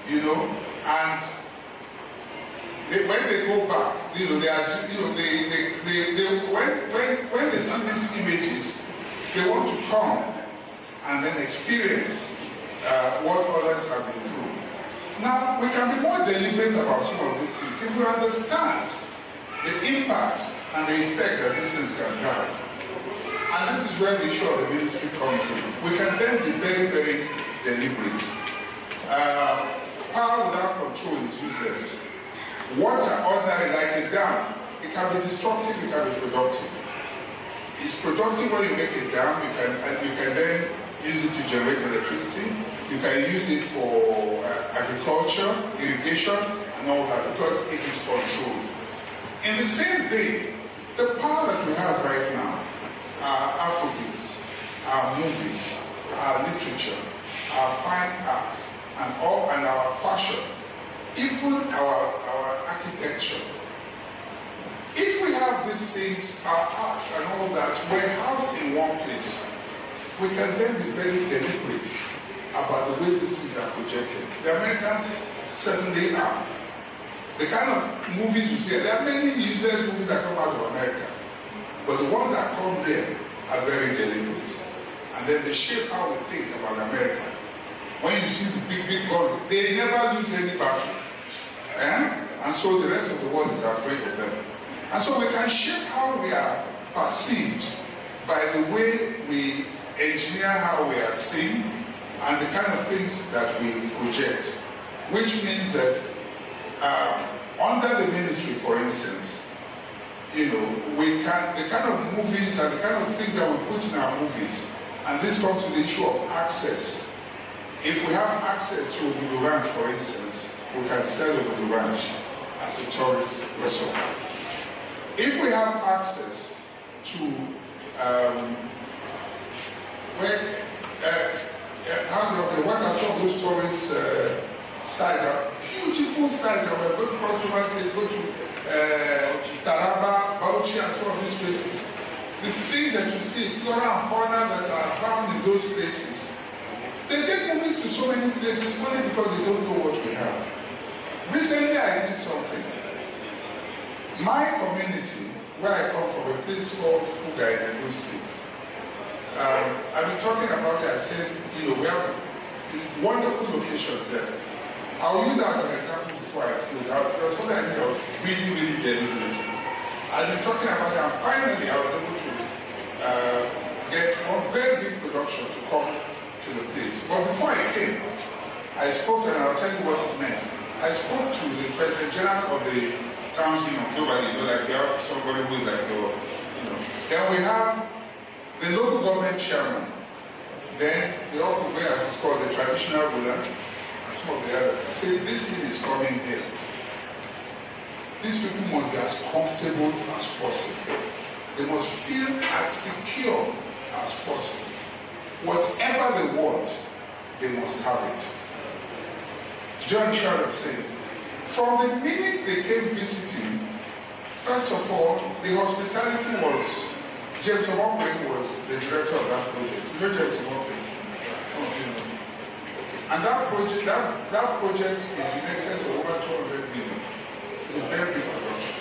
and when they go back, when they see these images, they want to come and then experience what others have been through. Now, we can be more deliberate about some of these things if we understand the impact and the effect that these things can have. And this is where the issue of the ministry comes in. We can then be very, very deliberate. Power without control is useless. Water, ordinary, like a dam, it can be destructive, it can be productive. It's productive when you make a dam, you can then use it to generate electricity. You can use it for agriculture, irrigation, and all that, because it is controlled. In the same vein, the power that we have right now, our Afrobeats, our movies, our literature, our fine art, and our fashion, even our architecture. If we have these things, our arts and all that, we're housed in one place, we can then be very deliberate about the way these things are projected. The Americans certainly are. The kind of movies you see, there are many useless movies that come out of America, but the ones that come there are very deliberate. And then they shape how we think about America. When you see the big, big guns, they never lose any battle. And so the rest of the world is afraid of them. And so we can shape how we are perceived by the way we engineer how we are seen and the kind of things that we project. Which means that under the ministry, for instance, we can, the kind of movies and the kind of things that we put in our movies, and this comes to the issue of access. If we have access to Obudu Ranch, for instance, we can sell Obudu Ranch as a tourist resort. If we have access to what are some of those tourist sites, beautiful sites that we're going to cross over, go to Taraba, Bauchi, and some of these places. The things that you see, flora and fauna that are found in those places, they take movies to so many places only because they don't know what we have. Recently, I did something. My community, where I come from, a place called Fuga in Edo State. I've been talking about it. I said, we have wonderful locations there. I'll use that as an example before I close out. There was something I think I was really, really deliberate. I've been talking about it, and finally I was able to get one very big production to come to the place. But before I came, I spoke, and I'll tell you what it meant. I spoke to the President General of the town, nobody, like we have somebody who is like, Then we have the local government chairman. Then the other way, as it's called, the traditional ruler, and some of the others. I said, this thing is coming here. These people must be as comfortable as possible. They must feel as secure as possible. Whatever they want, they must have it. John Sharp said, from the minute they came visiting, first of all, the hospitality was, James Omokwe was the director of that project. You know James Omokwe? And that project is in excess of over 200 million. It's a very big production.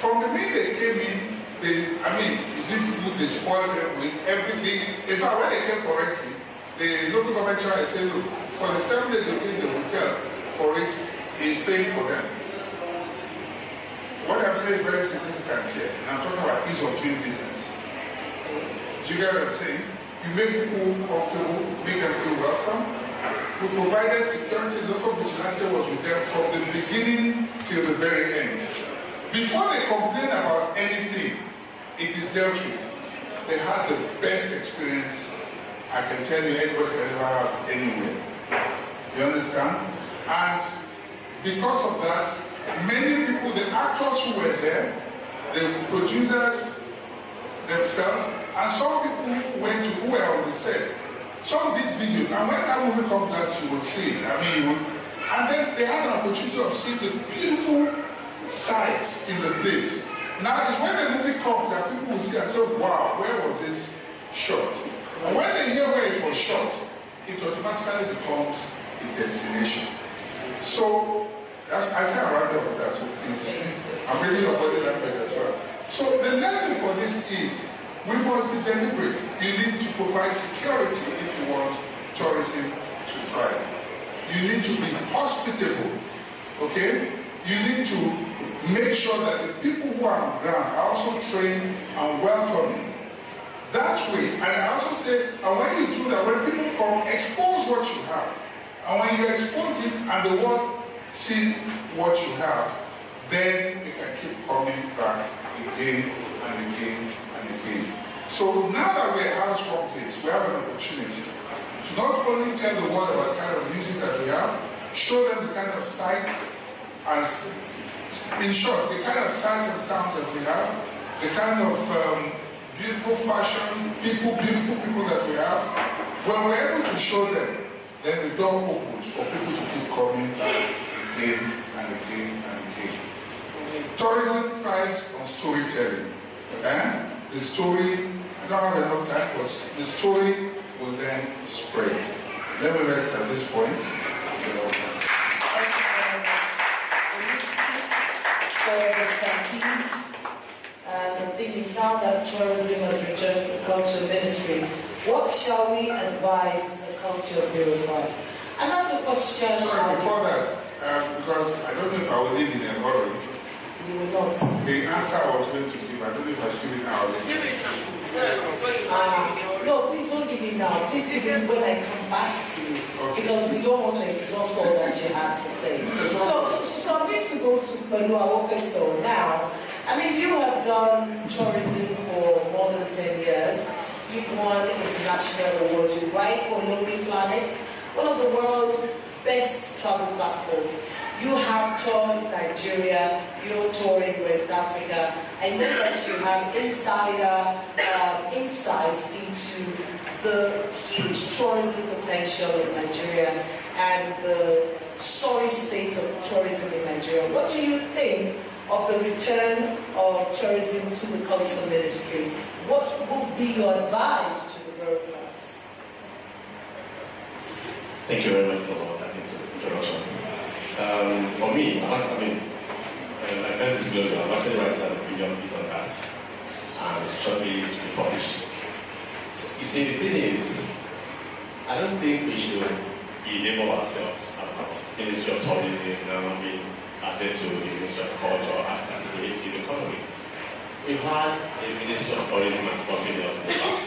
From the minute they came in, is it food, they spoiled them with everything. In fact, when they came correctly, the local government tried to say, look, for the 7 days they came in the hotel, for it is paying for them. What I'm saying is very significant here. And I'm talking about ease of doing business. Do you get what I'm saying? You make people comfortable, make them feel welcome. We provided security. Local vigilante was with them from the beginning till the very end. Before they complain about anything, it is dealt with. They had the best experience I can tell you anybody can ever have anywhere. You understand? And because of that, many people, the actors who were there, the producers themselves, and some people who were on the set, some did videos, and when that movie comes out, you will see it. And then they had an opportunity of seeing the beautiful sights in the place. Now, it's when the movie comes that people will see and say, wow, where was this shot? And when they hear where it was shot, it automatically becomes a destination. So, I think I round up with that, so please. I'm reading your body language as well. So, the lesson for this is, we must be deliberate. You need to provide security if you want tourism to thrive. You need to be hospitable, okay? You need to make sure that the people who are on ground are also trained and welcoming. That way, and I also say, and when you do that, when people come, expose what you have. And when you expose it and the world see what you have, then they can keep coming back again and again and again. So now that we're a house-run place, we have an opportunity to not only tell the world about the kind of music that we have, show them the kind of sights and, in short, the kind of sights and sounds that we have, the kind of beautiful fashion, beautiful people that we have. When we're able to show them, then the door opens for people to keep coming back again and again and again. Tourism thrives on storytelling. And the story, I don't have enough time, but the story will then spread. Let me rest at this point. And the thing is, now that tourism has returned to culture ministry, what shall we advise the culture bureaucrats? And that's the question. Sorry, before that, because I don't know if I will leave in a hurry. You will not. The answer I was going to give, I don't know if I should give it now. Give it now. No, please don't give it now. Please give it when I come back to you. Okay. Because we don't want to exhaust all that you had to say. So I'm going to go to Belua Officer now. I mean, you have done tourism for more than 10 years. You've won international awards. You write for Lonely Planet, one of the world's best travel platforms. You have toured Nigeria, you're touring West Africa. I know that you have insider insights into the huge tourism potential in Nigeria and the sorry state of tourism in Nigeria. What do you think of the return of tourism to the culture ministry? What would be your advice to the bureaucrats? Thank you very much for that introduction. For me, my first disclosure, I'm actually writing an opinion piece on that and shortly to be published. So, you see, the thing is, I don't think we should label ourselves as Ministry of Tourism and be added to the Ministry of Culture, Arts and Creative Economy. We've had a Ministry of Tourism and something else in the past.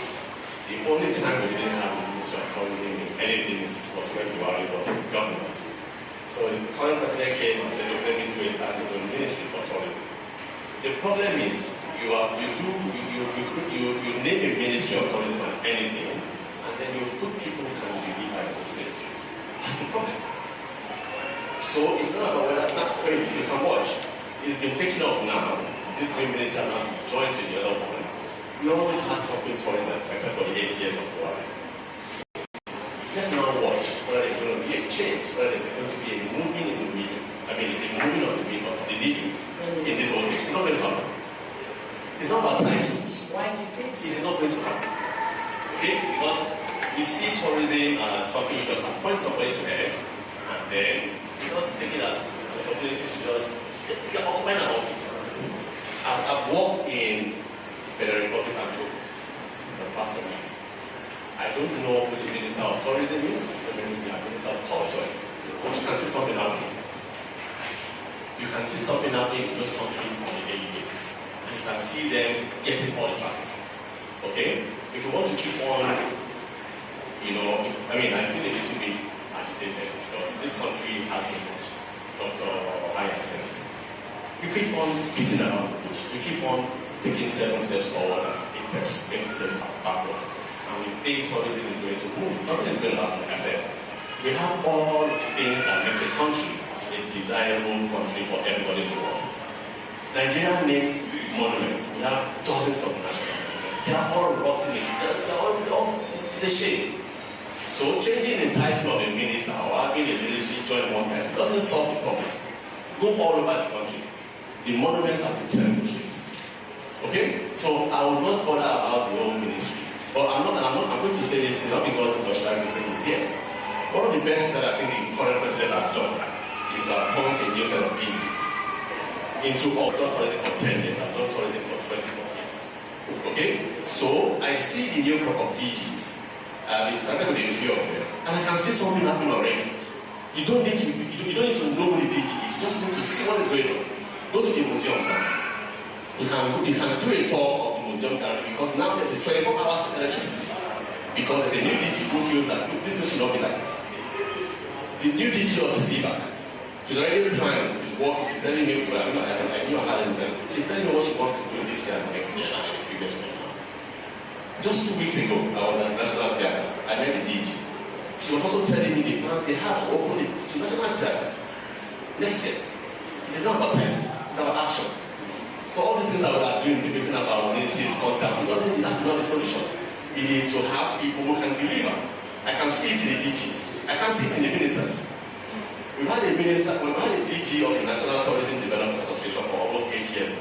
The only time we didn't have a Ministry of Tourism in anything was when we was government. So the current president came and said, let me do it as a ministry for tourism. The problem is, you name a ministry of tourism and anything, and then you put people who can deliver those ministries. That's the problem. So it's not about whether that's crazy. You can watch. It's been taken off now. This new ministry has now joined to the other one. We always had something tourism, except for the 8 years of war. Let's now watch whether there's going to be a change, whether there's going to be a moving in the medium. I mean, a moving of the medium, the leading in this whole thing. It's not going to happen. It's not about titles. Why do you think so? It is not going to happen. Okay? Because we see tourism as something you just appoint somebody to head, and then you just take it as an opportunity to just occupy an office. I've worked in Federal Republic and Togo for the past 10 years. I don't know who the Minister of Tourism is, the Minister of Culture is. But you can see something happening. You can see something happening in those countries on a daily basis. And you can see them getting all the traffic. Okay? If you want to keep on, I feel a little bit agitated because this country has so much Dr. Hyacinth. You keep on beating around the bush. You keep on taking 7 steps forward and 8 steps backward. And we think tourism is going to move. Nothing is going to happen, like I said. We have all the things that makes a country a desirable country for everybody in the world. Nigeria names monuments. We have dozens of national monuments. They are all rotten. It's a shame. So changing the title of a minister or having a ministry join one time. It doesn't solve the problem. Go all over the country. The monuments have been territories. Okay? So I will not bother about the whole ministry. But I'm going to say this not because of Joshua Hussein is here. One of the best things that I think the current president has done is to appoint a new set of DGs into all. Not tourism for 10 years, I've done tourism for 20 years. Okay? So I see the new crop of DGs. I've started with a few of them. And I can see something happening already. You don't need to know who the DG is, you just need to see what is going on. Go to the museum now. You can do a tour of the museum gallery because now there's a 24 hours of electricity. Because there's a new DG who feels that this should not be like this. The new DG of the CBAC, she's already replying, she's working, she's telling me, well, I knew I had it, she's telling me what she wants to do this year and next year and a few years from now. Just 2 weeks ago, I was at the National Theatre. I met the DG. She was also telling me the plans they have to open the National Theatre next year. It is not about time, it's about action. So all these things that we are doing, debating about ministries, contact, that's not the solution. It is to have people who can deliver. I can see it in the DGs. I can see it in the ministers. We've had a DG of the National Tourism Development Association for almost 8 years.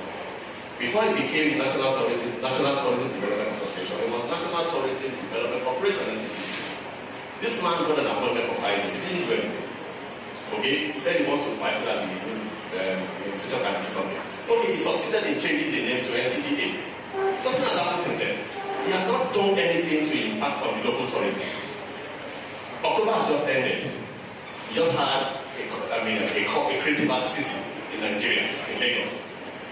Before it became the National Tourism Development Association, it was National Tourism Development Corporation. This man got an appointment for 5 years. He didn't do anything. Okay? He said he wants to fight so that the institution can do something. Okay, he succeeded in changing the name to NTDA. Nothing has happened since then. He has not done anything to impact on the local tourism. October has just ended. He just had a crazy bad season in Nigeria, in Lagos.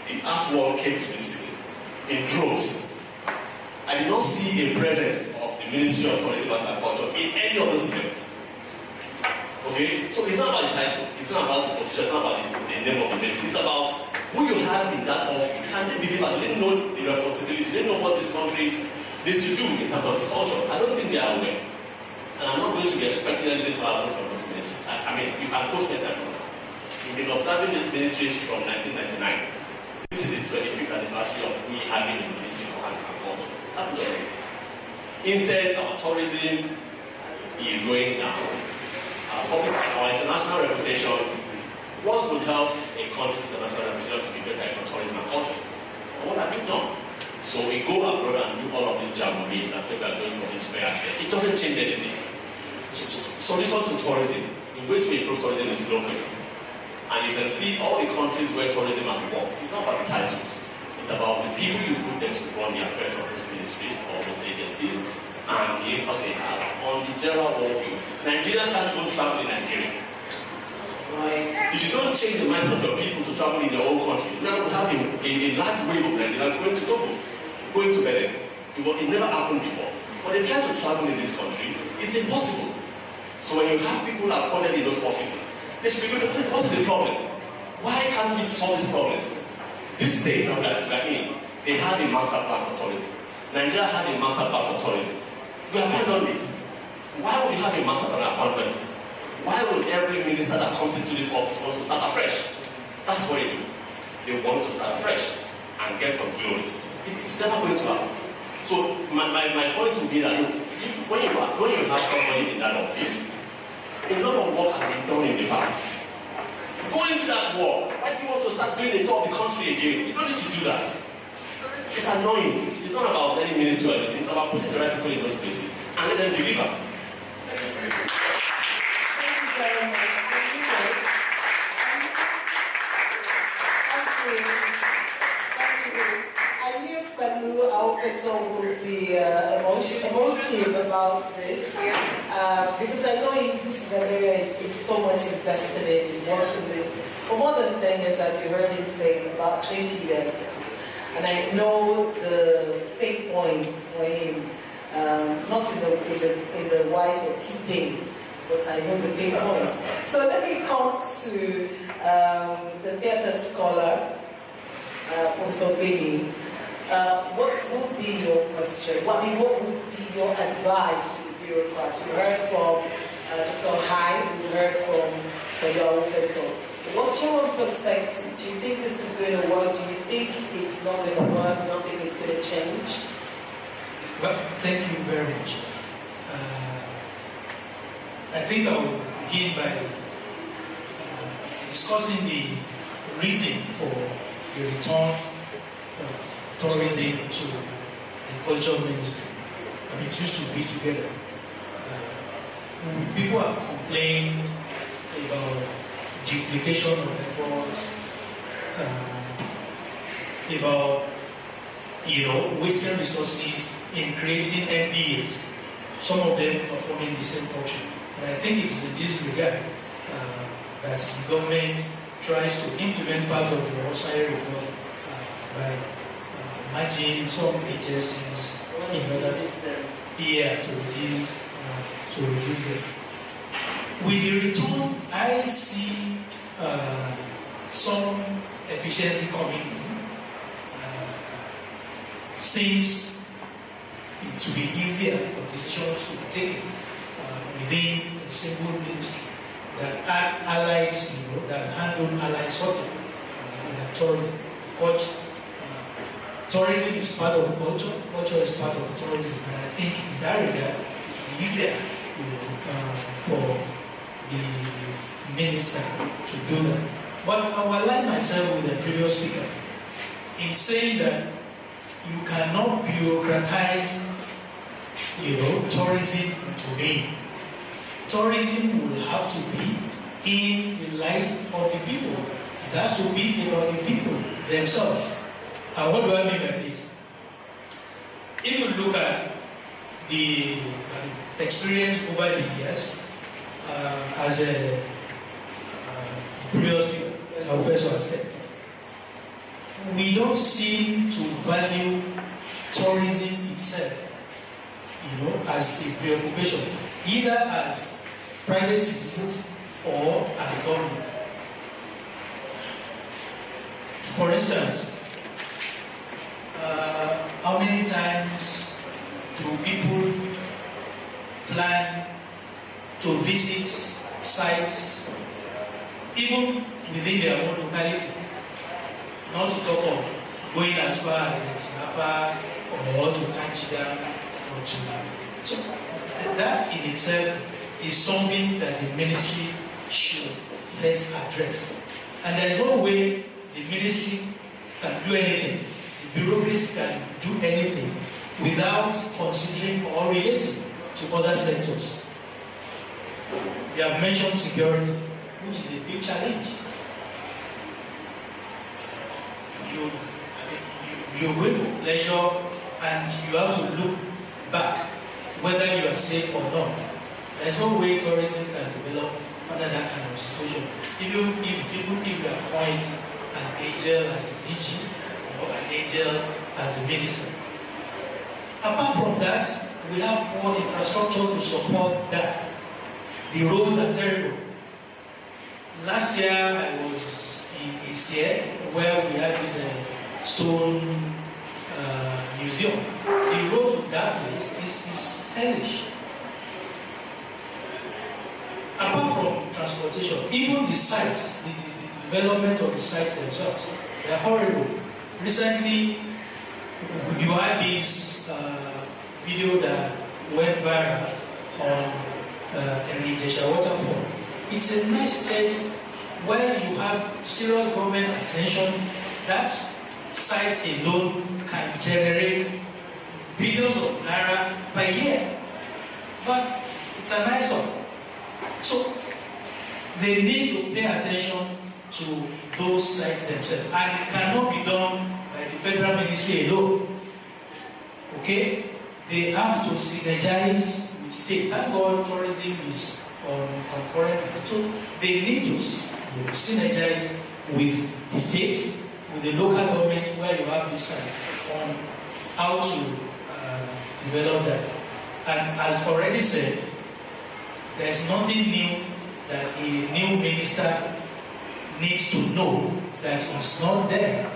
The art world came to the city in droves. I did not see a presence of the Ministry of Tourism and Culture in any of those events. Okay? So it's not about the title, it's not about the position, it's not about the name of the ministry, it's about who you have in that office. Can they deliver? Do they know the responsibility? Do they know what this country needs to do in terms of its culture? I don't think they are aware. And I'm not going to be expecting anything to happen from this ministry. I mean, you can post it. You've been observing this ministry from 1999. This is the 25th anniversary of we having the Ministry of Art and Culture. That's already. Instead, our tourism is going down. Our international reputation, what would help a country's international reputation to be better in tourism and culture? And what have we done? So we go abroad and do all of these jamborees and say we are going for this fair. It doesn't change anything. Solution to tourism, the way to improve tourism is locally. And you can see all the countries where tourism has worked. It's not about the titles. It's about the people you put them to run the affairs of those ministries or those agencies and the impact they have on the general worldview. Nigerians can't go travel in Nigeria. Right. If you don't change the mindset of your people to travel in their own country, now we have a large wave of Nigerians going to Togo, going to Benin. It never happened before. But they try to travel in this country, it's impossible. So when you have people appointed in those offices, they should be going to what is the problem? Why can't we solve these problems? This state that we're in, they had a master plan for tourism. Nigeria had a master plan for tourism. We abandoned it. Why would you have a master plan appointment? Why would every minister that comes into this office want to start afresh? That's what they do. They want to start afresh and get some glory. It's never going to happen. So my point would be that when you have somebody in that office, a lot of work has been done in the past. Go into that work. Why do you want to start doing the tour of the country again? You don't need to do that. It's annoying. It's not about any ministry or anything. It's about putting the right people in those places and let them deliver. I knew Pelu, our professor, would be emotive about this because I know this is an area he's so much invested in. He's worked in this for more than 10 years, as you heard him say, about 20 years. And I know the pain points for him, not in the wise of T-pain, but I know the pain points. So let me come to the theatre scholar, Professor Bailey. What would be your question? What would be your advice to the bureaucrats? We heard from Dr. Hyde, we heard from your professor. What's your own perspective? Do you think this is going to work? Do you think it's not going to work? Nothing is going to change? Well, thank you very much. I think I will begin by discussing the reason for the return of tourism to the culture ministry. I mean, it used to be together. People have complained about duplication of efforts, about wasting resources in creating MDAs. Some of them performing the same function. And I think it's in this regard that the government tries to implement part of the Osai report by merging some agencies in order to reduce them. With the return, I see some efficiency coming in, since it will be easier for decisions to be taken within a single ministry that allies, that handle allied subject, like tourism. Tourism is part of the culture, culture is part of the tourism, and I think in that regard, it's easier for the minister to do that. But I will align myself with the previous speaker in saying that you cannot bureaucratize, tourism into being. Tourism will have to be in the life of the people. It has to be about the people themselves. And what do I mean by this? If you look at the experience over the years, as a previous speaker, as our professor said, we don't seem to value tourism itself, as a preoccupation, either as private citizens or as government. For instance, how many times do people plan to visit sites, even within their own locality? Not to talk of going as far as Tinapa or to Kanchida or to. So that in itself is something that the ministry should first address. And there is no way the ministry can do anything, the bureaucracy can do anything without considering or relating to other sectors. They have mentioned security, which is a big challenge. You're going for pleasure and you have to look back whether you are safe or not. There's no way tourism can develop under that kind of situation. Even if you appoint an angel as a DG or an angel as a minister. Apart from that, we have more infrastructure to support that. The roads are terrible. Last year I was in Asia where we had this stone museum. The road to that place is hellish. Apart from transportation, even the sites, the development of the sites themselves, they are horrible. Recently, you had this video that went viral on Enrijesha Waterfall. It's a nice place where you have serious government attention. That site alone can generate billions of naira per year. But it's a nice one. So they need to pay attention to those sites themselves. And it cannot be done by the federal ministry alone. Okay? They have to synergize with state. Thank God tourism is on concurrent. So they need to synergize with the states, with the local government where you have this on how to develop that. And as already said, there's nothing new that a new minister needs to know that is not there,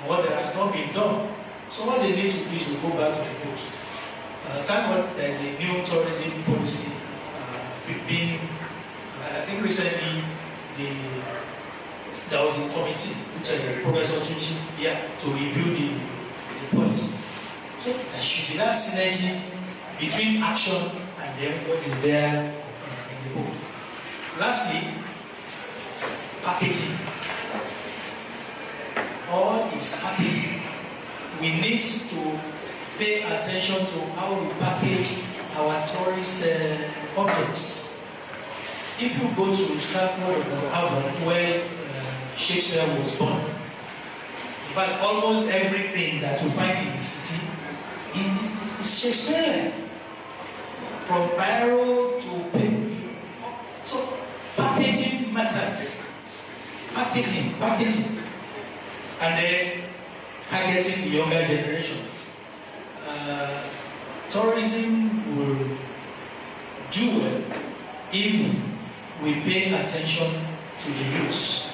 or what has not been done. So what they need to do is to go back to the books. Thank God there's a new tourism policy being, I think recently there was a committee, which Professor Tucci, to review the policy. So there should be that synergy between action and then what is there in the book. Lastly, packaging. All is packaging. We need to pay attention to how we package our tourist objects. If you go to Stratford or Harvard, where Shakespeare was born, in fact, almost everything that you find in the city is Shakespearean. From barrel to paper. So packaging matters. Packaging. And then targeting the younger generation. Tourism will do well if we pay attention to the youth.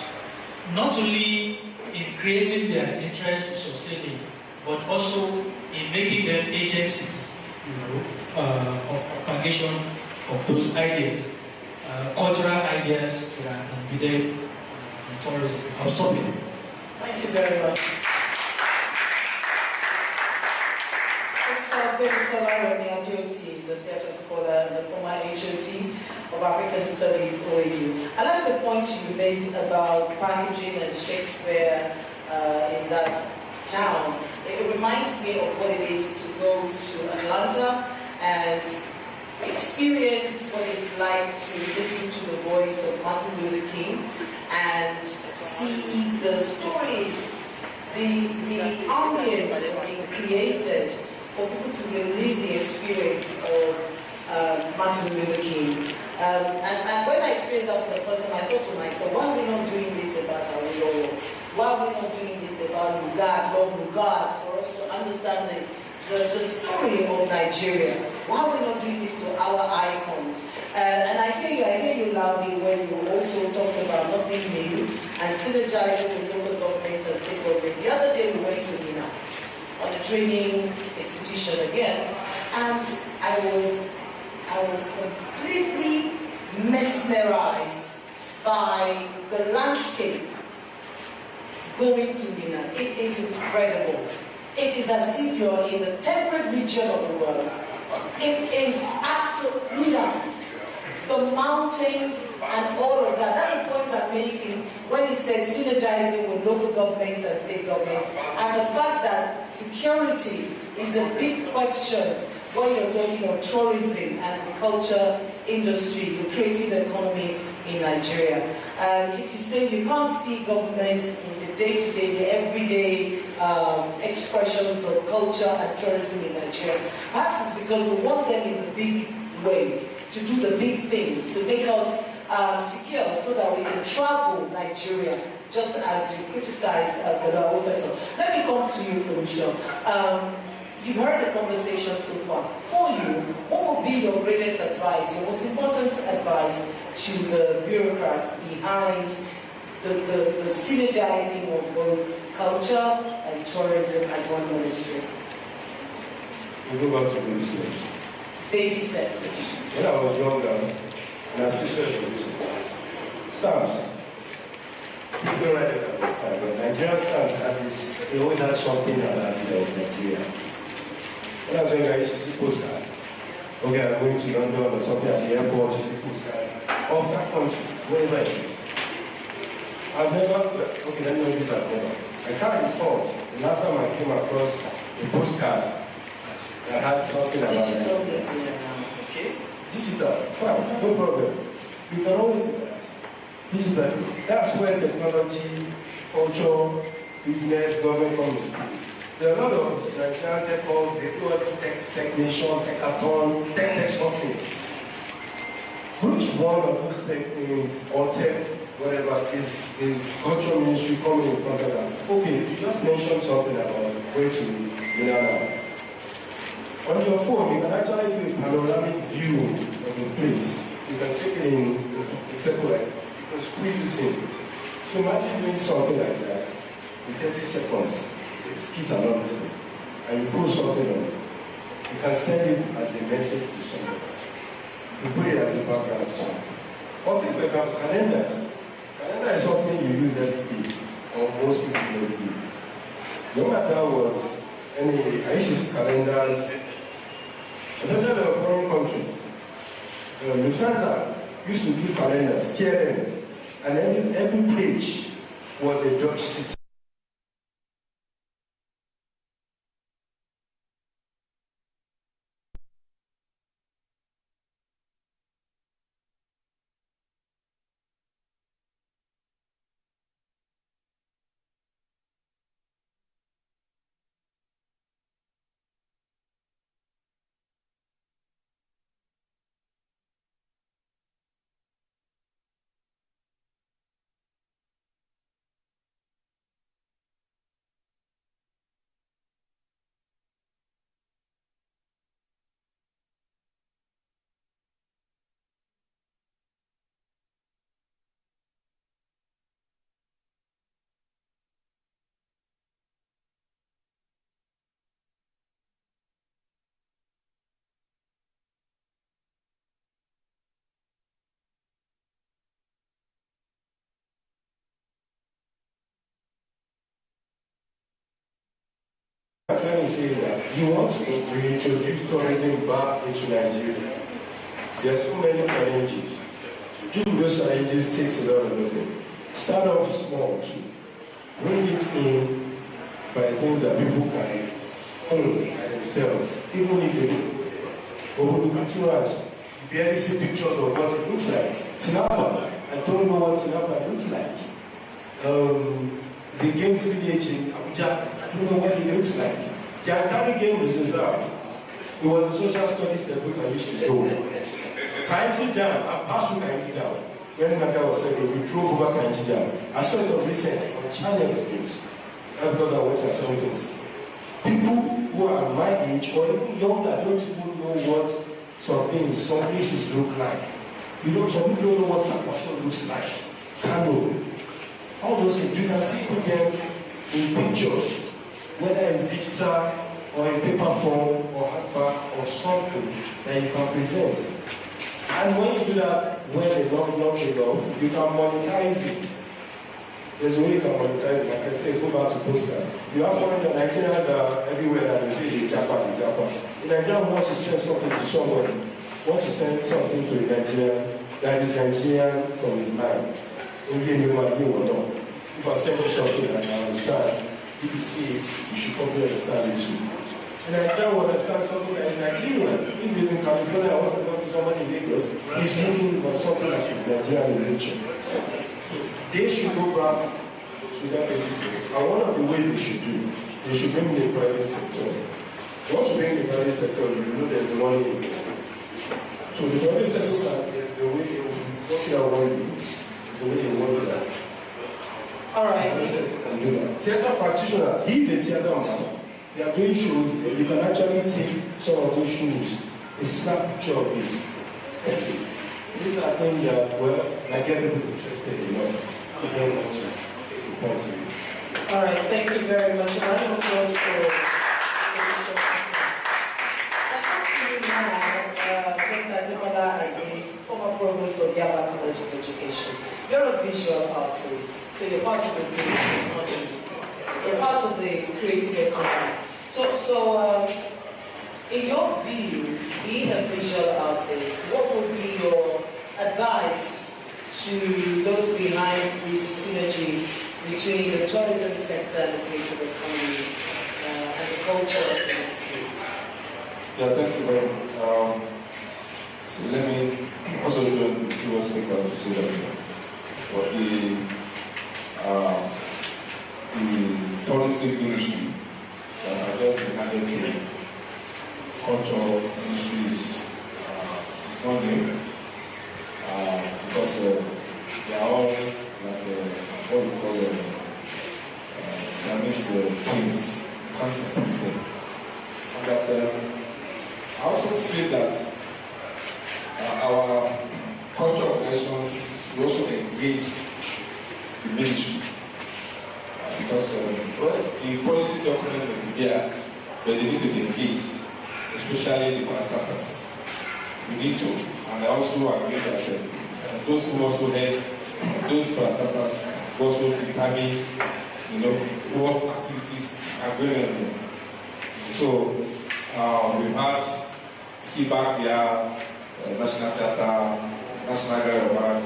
Not only in creating their interest to sustain it, but also in making them agencies, of propagation of those ideas, cultural ideas that are embedded in tourism. I'll stop here. Thank you very much. Dr. Remy Adjoti is a theatre scholar and the former HOD of African Studies, OAU. I like the point you made about packaging and Shakespeare in that town. It reminds me of what it is to go to Atlanta and experience what it's like to listen to the voice of Martin Luther King and see the stories, the ambience that are being created for people to relive the experience of Martin Luther King. And when I experienced that for the first time, I thought to myself, why are we not doing this about our law? Why are we not doing this about Lord Lugard, for us to understand the story of Nigeria? Why are we not doing this to our icons? And I hear you loudly when you also talked about nothing new and synergizing with local governments and state governments. The other day we went to Mina on a training expedition again, and I was completely mesmerized by the landscape going to Mina. It is incredible. It is as if you're in the temperate region of the world. It is absolutely the mountains and all of that. That's the point I'm making when he says synergizing with local governments and state governments, and the fact that security is a big question when you're talking of tourism and the culture industry, the creative economy in Nigeria. And if you say you can't see governments in the day-to-day, the everyday expressions of culture and tourism in Nigeria, perhaps it's because we want them in the big way, to do the big things, to make us secure so that we can travel Nigeria, just as you criticized the professor. Let me come to you, Felicia. You've heard the conversation so far. For you, what would be your greatest advice, your most important advice to the bureaucrats behind the synergizing of both culture and tourism as one ministry? We go back to baby steps. Baby steps. When I was younger, and I assisted with this, stamps. People don't write it at the time, but Nigerian stamps have this, they always had something about Nigeria. When I was younger, I used to see postcards. Okay, I'm going to London or something at the airport, you see postcards of that country, wherever it is. I've never, okay, let me know if I've never. I can't recall the last time I came across a postcard that had something about it. Okay. Digital, fine, no problem. You can always do that. Digital, that's where technology, culture, business, government comes into. There are a lot of Nigerian tech calls, they do all this technician, hackathon, tech something. Which one of those tech things or tech, whatever, is the cultural ministry coming in front of them? Okay, you just mentioned something about where to now. On your phone, you can actually do a panoramic view of the place. You can take it in a circle, you can squeeze it in. So imagine doing something like that in 30 seconds. The kids are not listening. And you put something on it. You can send it as a message to someone. You put it as a background to someone. Or take, for example, calendars. Calendar is something you use every day, or most people every day. No matter what, I used to see calendars, especially in foreign countries. Lufthansa used to do calendars, scare them. and every page was a Dutch city. I'm trying to say that you want to reintroduce tourism back into Nigeria. There are so many challenges. Due to those challenges takes a lot of effort. Start off small too. Bring it in by things that people can own by themselves, even if they overlook too much. You barely see pictures of what it looks like. Tinapa, I don't know what Tinapa looks like. The Games Village in Abuja, I don't know what it looks like. The Akari Game is reserved. It was a social studies that I used to do. Kainji Dam, I passed through Kainji Dam. When my guy was saying, we drove over Kainji Dam. I saw it on recent on Channel News. That's because I went to some things. People who are my age or even younger don't even know what some things, some places look like. You know, some people don't know what Sakwaso looks like. Kano. All those things, you can still put them in pictures, whether it's digital or in paper form or hardback or something that you can present. And when you do that, when enough, you can monetize it. There's a way you can monetize it. Like I said, go back to postcard. You have foreign Nigerians are everywhere that they say they Japan. In Nigeria, wants to send something to somebody, wants to send something to a Nigerian that is Nigerian from his mind. So if I send you something that I understand, if you see it, you should probably understand it too. And I don't understand something that is Nigerian. If it's in California, I want to talk to somebody in Lagos. He's looking for something that is Nigerian in nature. They should go back to that business. And one of the ways they should do, they should bring in the private sector. Once you bring in the private sector, you know there's money in it. So the private sector is the way they want to use. All right. Theater practitioners, he's a theater man. They are doing shows. You can actually take some of those shows, a snap picture of this. These are things that, well, I get people interested in. All right, thank you very much. A round of applause for former provost of Yaba College of Education. You're a visual artist, so you're part of the creative economy. You're part of the creative economy. So, in your view, being a visual artist, what would be your advice to those behind this synergy between the tourism sector and the creative economy and the culture of the industry? Yeah, thank you very much. So let me also do a speakers to say that for the touristic industry that are just added to cultural industry is not new because they are all like what we call Chinese twins, concept thing. And that I also feel that our cultural organizations will also engage the military because the policy document will be there, but they need to be engaged, especially the parastatals. We need to, and I also agree that those who also head those parastatals also determine, what activities are going on. So we have CBAC there. National Theatre, National Gallery of Art,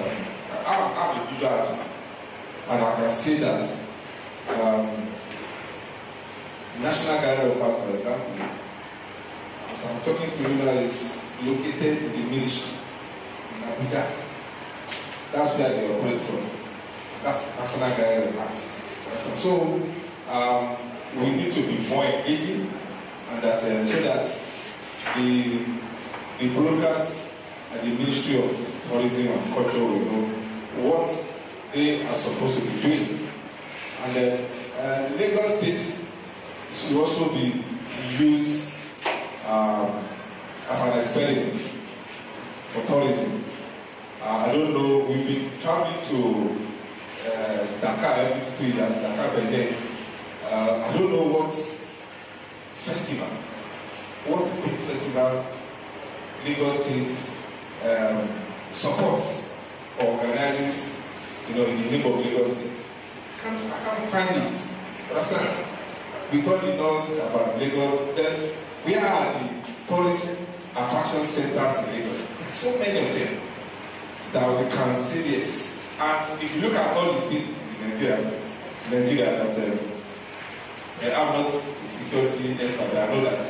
I'm a visual artist, and I can say that National Gallery of Art, for example, as I'm talking to you now, is located in the ministry in Abuja. That's where they operate from. That's National Gallery of Art. So we need to be more engaging, and that so that the bureaucrats at the Ministry of Tourism and Culture will know what they are supposed to be doing. And Lagos State should also be used as an experiment for tourism. I don't know, we've been traveling to Dakar every 2 years, Dakar per day. I don't know what big festival Lagos State supports or organizes, in the name of Lagos State. I can't find it. Understand? We thought the noise about Lagos, then we are the tourist attraction centers in Lagos. So many of them that we can say yes. And if you look at all the states in Nigeria that I'm not a security expert, I know that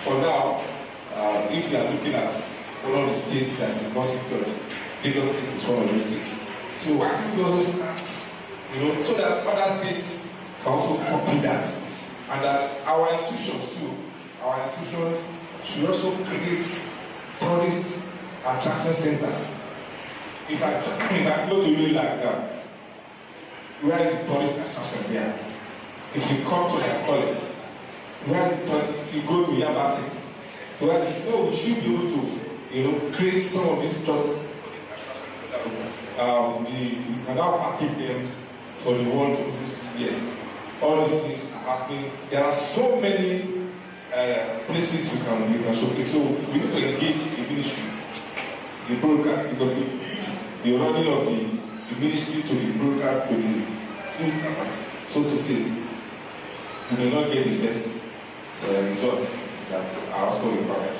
for now, if you are looking at one of the states that is not secure, Lagos State is one of those states. So why can't we also start, so that other states can also copy that, and that our institutions should also create tourist attraction centers. If I go to really like that, where is the tourist attraction there? If you come to their college, if you go to Yabate, we should be able to, create some of these tourists. We can now package them for the world to use. Yes, all these things are happening. There are so many places we can showcase. So we need to engage the ministry, the broadcast, because the running of the ministry to the broadcast to the civil servants, so to say, we may not get the best results that are also required.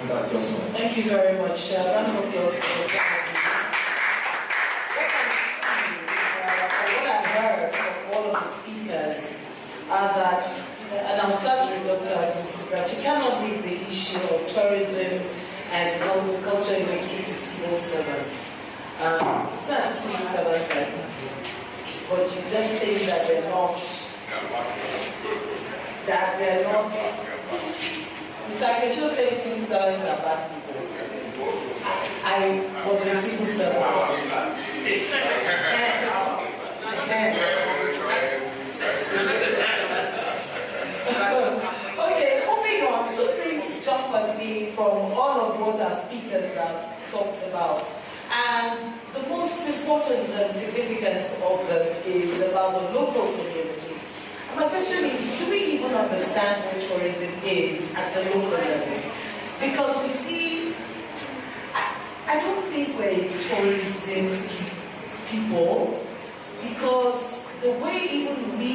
So that's just one. Thank you very much. Round of applause. What I've heard from all of the speakers are that, and I'll start with Dr. Aziz, is that you cannot leave the issue of tourism and the culture industry to civil servants. It's not to civil servants, but you just think that they're not. Mr. Akesho says civil servants are bad people. I was a civil servant. Okay, moving on. Two things jump at me from all of what our speakers have talked about. And the most important and significant of them is about the local community. And my question is, do we even understand what tourism is at the local level? Because we see, I don't think we're tourism people, because the way even we,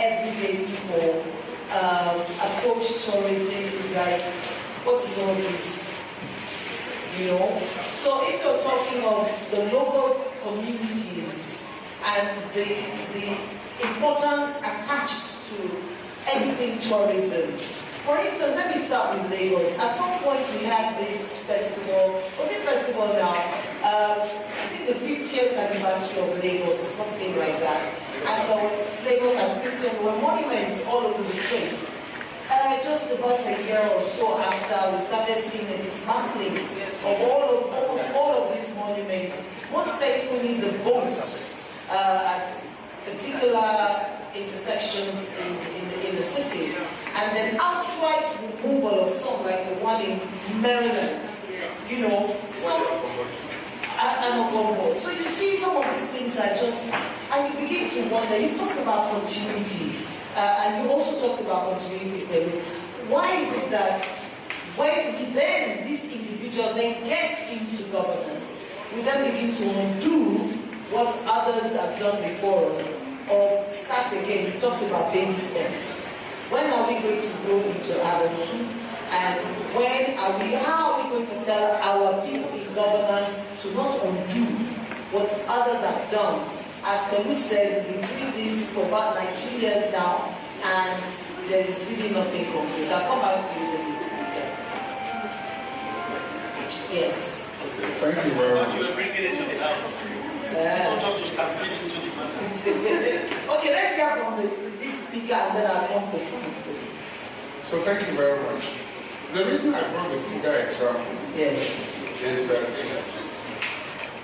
everyday people, approach tourism is like, what is all this? So if you're talking of the local communities and the importance attached to anything tourism. For instance, let me start with Lagos. At some point we had this festival, was it festival now? I think the 50th anniversary of Lagos or something like that. And Lagos had 50, were monuments all over the place. Just about a year or so after, we started seeing a dismantling of almost all of these monuments. Most painfully, the boats at particular intersections in the city, and then outright removal of some, like the one in Maryland. So you see some of these things are just, and you begin to wonder. You talked about continuity. And you also talked about continuity. Why is it that when these individuals then get into governance, we then begin to undo what others have done before us, or start again? You talked about baby steps. When are we going to go into adulthood? And how are we going to tell our people in governance to not undo what others have done. As Pelu said, we've been doing this for about like 2 years now, and there is really nothing concrete. I'll come back to you in a minute. Yes. Thank you very much. You are bringing it to the house. Not just to start bringing it to the man. Okay, let's hear from the big speaker and then I'll come to you. So thank you very much. The reason I brought the Fuga example Yes. is that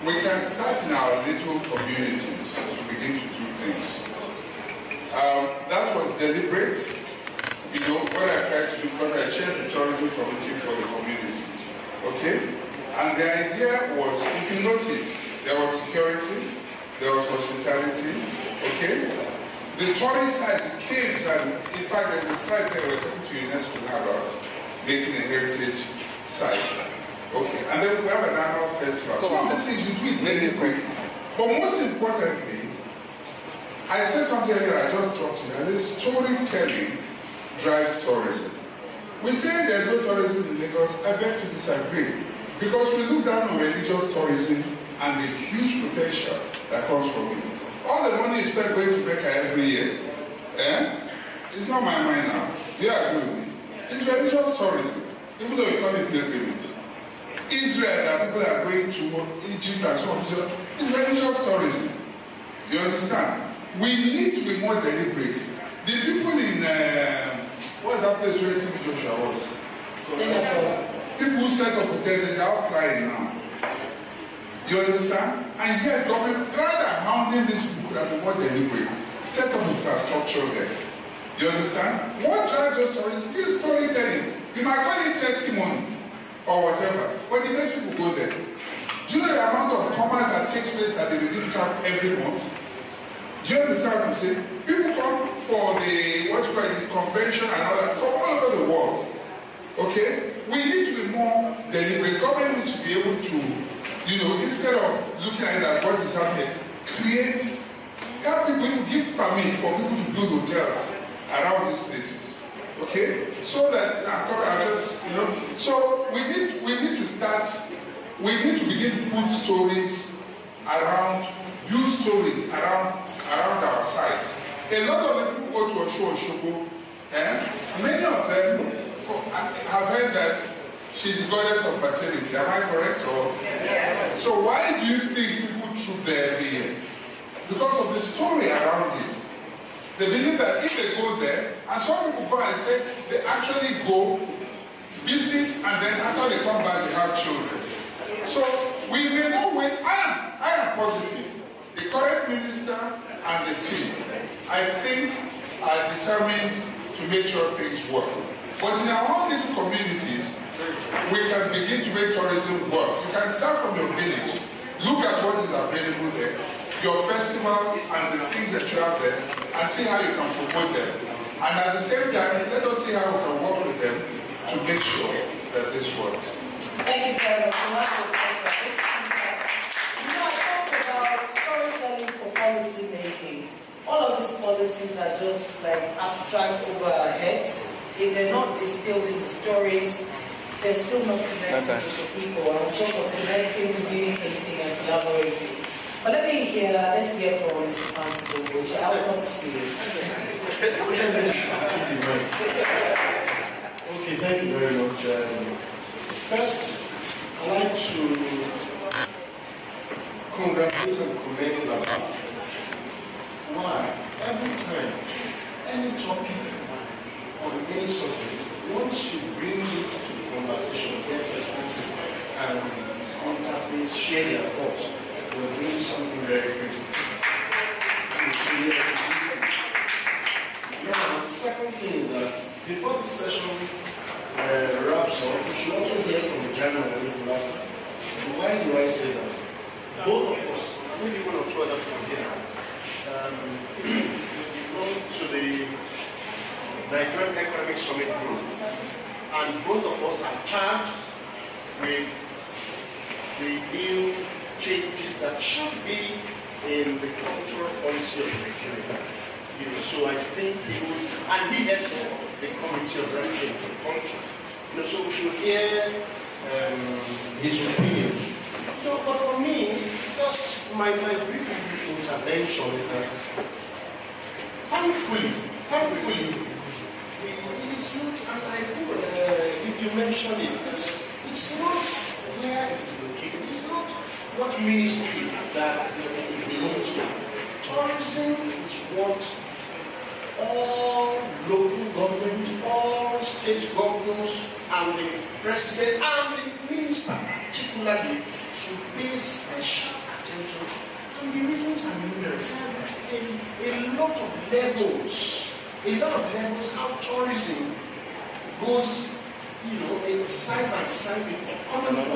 we can start in our little communities to begin to do things. That was deliberate. You know, what I tried to do, because I chaired the tourism committee for the community. Okay? And the idea was, if you notice, there was security, there was hospitality, okay? The tourist side, the caves, and in fact, there's a site there we're talking to UNESCO now about making a heritage site. Okay, and then we have an annual festival. So all these things you do it very quickly. But most importantly, I said something earlier, I just dropped it. I said storytelling drives tourism. We say there's no tourism in Lagos. I beg to disagree. Because we look down on religious tourism and the huge potential that comes from it. All the money is spent going to Mecca every year. It's not my mind now. You agree with me? It's religious tourism, even though you call it pilgrimage. Israel, that people are going to Egypt and so on, it's religious tourism. You understand? We need to be more deliberate. The people in, what's that place where TV Joshua was? Senator. People who set up hotels, they are crying now. You understand? And yet, government, rather than hounding these people that be more deliberate, set up infrastructure there. You understand? What drives us is still storytelling. You might call it testimony or whatever, but it makes people go there. Do you know the amount of commerce that takes place at the Redeem Camp every month? Do you understand what I'm saying? People come for the, what you call it, the convention and all that, from all over the world. Okay? We need to be more deliberate. Government needs to be able to, you know, instead of looking at it as what is happening, help people, give permit for people to build hotels around these places. Okay? So that, you know, so we need to start, we need to begin to put stories around, use stories around our sites. A lot of the people go to Oshogo, many of them have heard that she's the goddess of fertility. Am I correct? Or? Yes. So why do you think people troop there every year? Because of the story around it. They believe that if they go there, and some people go and say they actually go, visit, and then after they come back, they have children. So we may not wait. I am positive. The current minister and the team, I think, are determined to make sure things work. But in our own little communities, we can begin to make tourism work. You can start from your village. Look at what is available there, your festivals and the things that you have there, and see how you can promote them. And at the same time, let us see how we can work with them to make sure that this works. Thank you very much. You know, I talked about storytelling for policy making. All of these policies are just like abstract over our heads. If they're not distilled into stories, they're still not connected to the people. I'm talking about connecting, communicating, and collaborating. But let's hear from Mr. Constable, which I will not speak. Okay, thank you very much. First, I'd like to congratulate and commend Labaf. Why? Every time, any topic on any subject, once you bring it to the conversation, get people and interface, share their thoughts, we're doing something very critical. Now, the second thing is that before the session wraps up, we should also hear from the general and why do I say that? Both of us, maybe one or two others from here, belong to the Nigerian Economic Summit Group, and both of us are charged with the new changes that should be in the cultural policy of Nigeria. So I think and he heads the Committee of Refuge and Culture. So we should hear his opinion but for me, just my brief intervention is that thankfully, it's not, and I think you mentioned it, it's not where it is located, it's not what ministry that it belongs to. Tourism is what all local governments, all state governors, and the president and the minister particularly should pay special attention to. And the reasons are numerous. A lot of levels how tourism goes, side by side with the economy of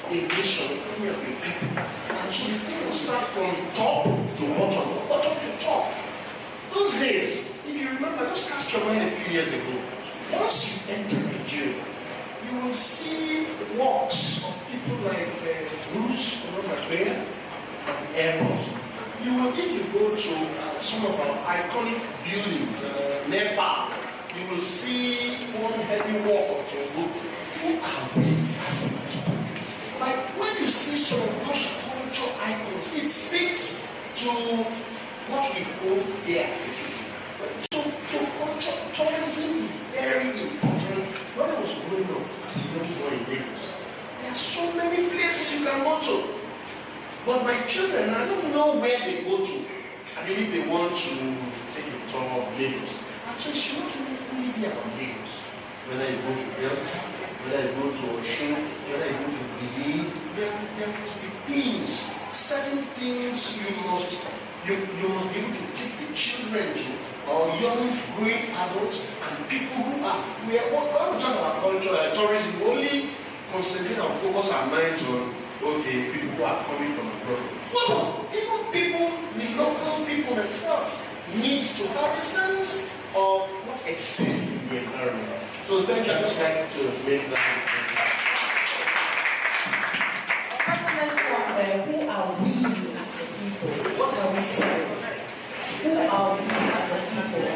a nation, economy of a people. And so the thing will start from top to bottom, bottom to top. Those days, if you remember, just cast your mind a few years ago, once you enter Nigeria, you will see walks of people like Bruce McBain at the airport. You will, if you go to some of our iconic buildings, Nepal, you will see one heavy walk of Jumbo. Who are we as a people? Like when you see some of those cultural icons, it speaks to what we hold there as a people. So tourism is very important. When I was growing up as a young boy in Lagos, there are so many places you can go to. But my children, I don't know where they go to. I mean, if they want to take a tour of Lagos, actually, she wants to really be about Lagos. Whether you go to Delta, whether you go to Oshun, whether you go to Benin, there must be things, certain things you must be able to take the children to, or young, growing adults, and people who are, when we talk about culture and tourism, only concentrate and focus our minds on, okay, people who are coming from abroad. What of even people, the local people themselves, need to have a sense of what exists in the environment. So thank you. I'd just like to make that. Who are we as a people? What are we saying? Who are we as a people?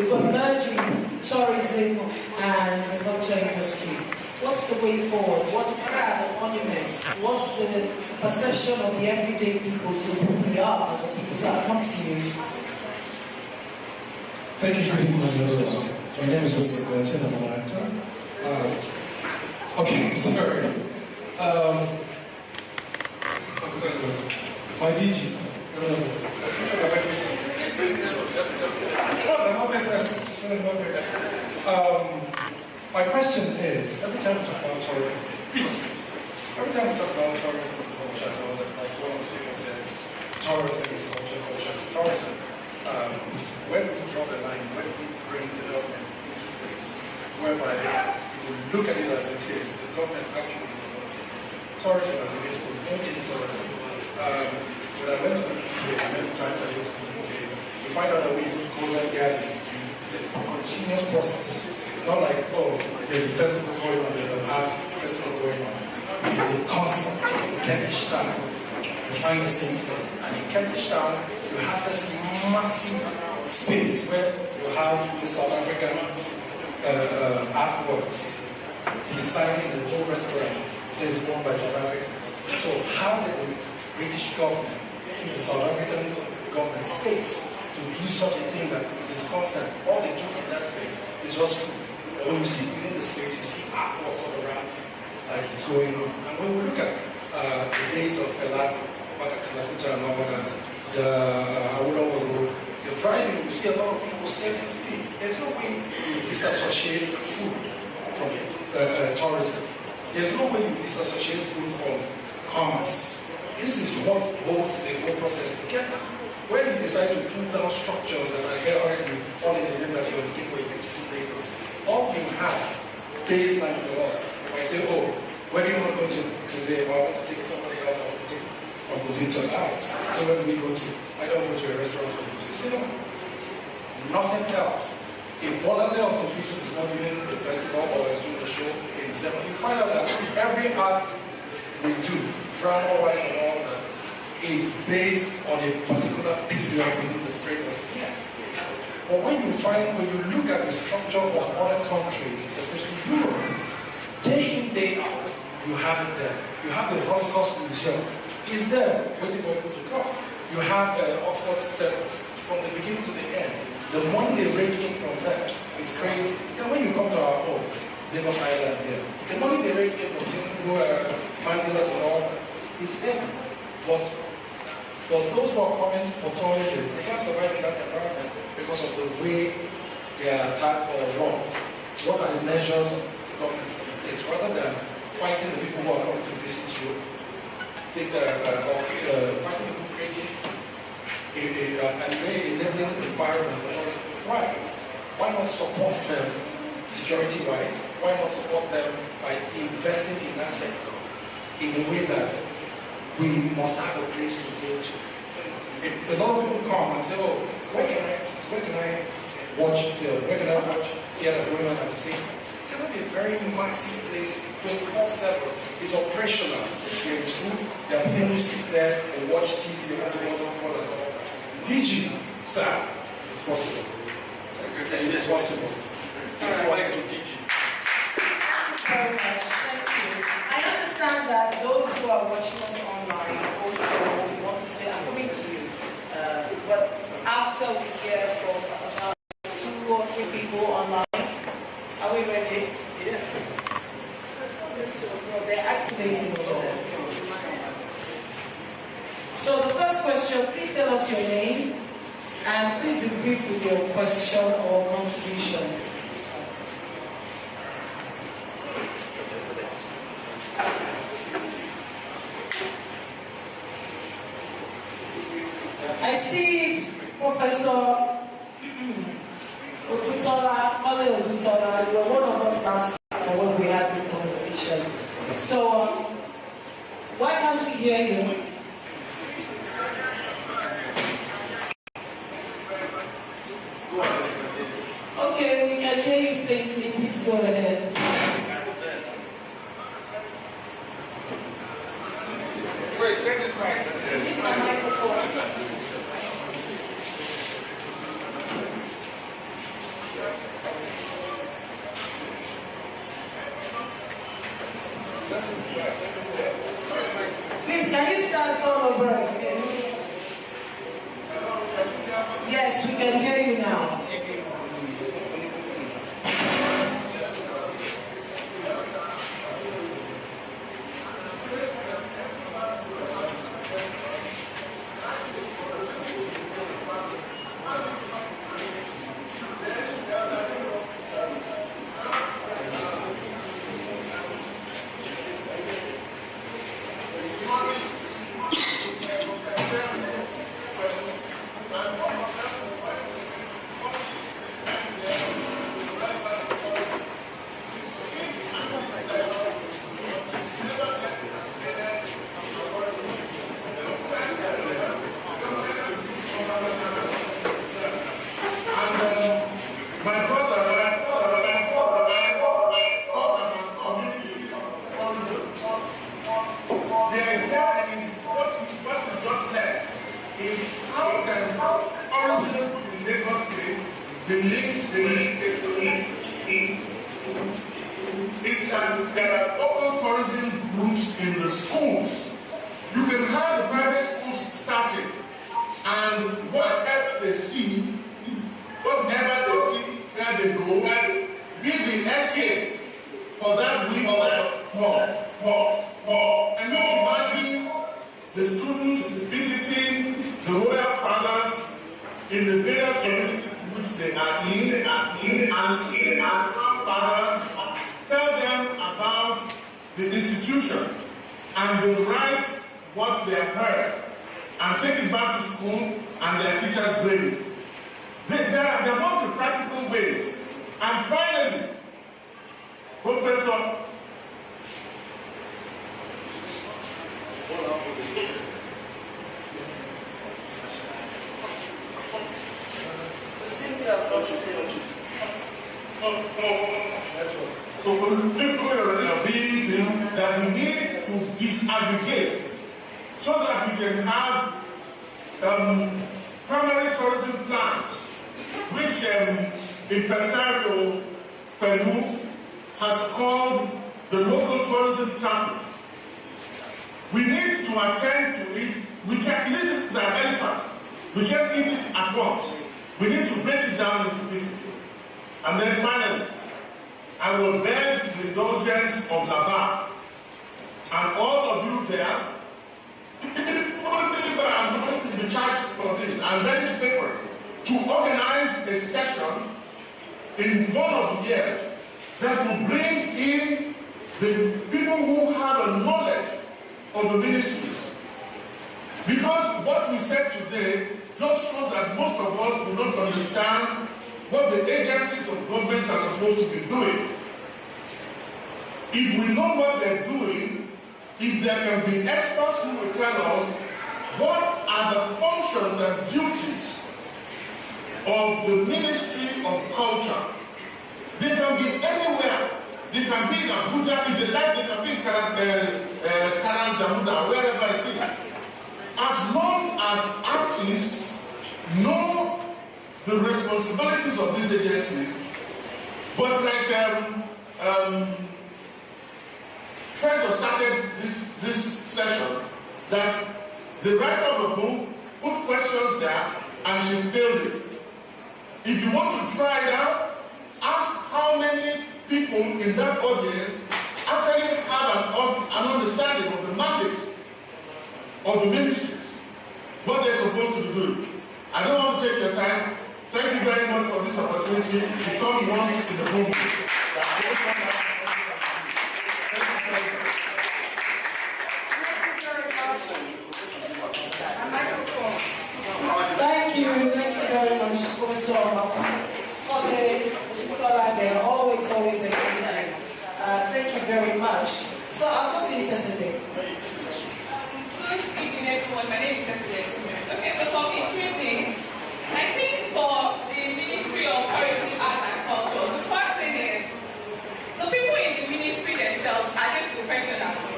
For merging tourism and the culture industry, what's the way forward? What are the monuments? What's the perception of the everyday people to who we are as a people? So I'll come to you. Thank you very much. My name is Mr. I'm an actor. Okay, sorry. My DG. My question is, every time we talk about tourism, and culture, like one of the speakers said, tourism is culture is tourism. When we draw the line, when we bring development into place, whereby if we look at it as it is, the government actually is the tourism as it is promoting tourism. When I went to the UK, many times I went to the UK, you find out that when you go to Golden Gardens, it's a continuous process. It's not like, oh, there's a festival going on, there's an art festival going on. It's a constant. In Kentish Town, you find the same thing. And in Kentish Town, you have this massive space where you have the South African artworks designing the whole restaurant. It says owned by South Africans. So how did the British government give the South African government space to do such a thing that it is constant? All they do in that space is just food. When you see within the space, you see artworks all around, like it's going on. And when we look at the days of Fela, Makakalakuta and all that, the Awolowo Road, you're driving, you see a lot of people selling food. There's no way you disassociate food from tourism. There's no way you disassociate food from commerce. This is what holds the whole process together. When you decide to put down structures, and I hear already all in the name that you're looking for a beautiful Lagos, all you have, baseline for us, I say, oh, where do you want to go to today? Well, I want to take somebody out of Bovington out. So when we go to, I don't go to a restaurant or to a cinema. Nothing else. If one else computers is not doing the festival or is doing the show in December, you find out that every art we do, drama wise and all that, is based on a particular period within the frame of the year. But when you look at the structure of other countries, especially Europe, day in, day out, you have it there. You have the Holocaust Museum. It's there, waiting for people to come. You have Oxford Circus from the beginning to the end. The money they rake in from that is crazy. Then when you come to our home, Lagos Island here, the money they rake in from Mandilas and all is there. But for those who are coming for tourism, they can't survive in that environment because of the way they are attacked or wrong. What are the measures government in place rather than fighting the people who are coming to visit you? Fighting the people creating an enabling environment for them to thrive. Why not support them security-wise? Why not support them by investing in that sector in a way that we must have a place to go to? A lot of people come and say, oh, where can I watch film? Where can I watch theater going on at the same time? It cannot be a very massive place 24/7. It's operational. There is food, there are people who sit there and watch TV, they want to watch football and all that. DG, sir, it's possible. It's possible. It's possible. Thank you very much. Thank you. I understand that those who are watching us online also want to say, I'm coming to you. But after we hear from about 2 or 3 people online, are we ready? Yes. They're activating over there. So the first question, please tell us your name and please be brief with your question or contribution. I see Professor Odutola, Ole Odutola, you were one of us last time when we had this conversation. So, why can't we hear you? Okay, we can hear you faintly. Please go ahead. Wait, take this mic. Is it my microphone? Please, can you start all over? Yes, we can hear you now. There are local tourism groups in the schools. You can have the private schools started, and whatever they see, where they go, be the essay for that week more. And you imagine the students visiting the royal fathers in the various communities which they are in, and listening to fathers tell them about the institution, and they write what they have heard and take it back to school, and their teachers grade it. There must be practical ways. And finally, Professor, that we need to disaggregate so that we can have primary tourism plans, which Impresario Peru has called the local tourism traffic. We need to attend to it. This is an elephant. We can't eat it at once. We need to break it down into pieces. And then finally, I will beg the indulgence of Labaf and all of you there. I'm going to be charged for this. I'm ready to paper to organize a session in one of the years that will bring in the people who have a knowledge of the ministries. Because what we said today just shows that most of us do not understand what the agencies of government are supposed to be doing. If we know what they're doing, if there can be experts who will tell us what are the functions and duties of the Ministry of Culture. They can be anywhere. They can be in Abuja, if they like, they can be in Karandamuda, wherever it is. As long as artists know the responsibilities of these agencies, but like Treasure started this session, that the writer of the book put questions there and she failed it. If you want to try it out, ask how many people in that audience actually have an understanding of the mandate of the ministries, what they're supposed to be doing. I don't want to take your time. Thank you very much for this opportunity to come once in the room. Thank you very much, Professor. Okay, it's all right there. Always encouraging. Thank you very much. So I'll go to you, Cecily. Good evening, everyone. My name is Cecily. Okay, so for me, three things. I think for the Ministry of Tourism, Arts and Culture, the first thing is the people in the ministry themselves are they professionals?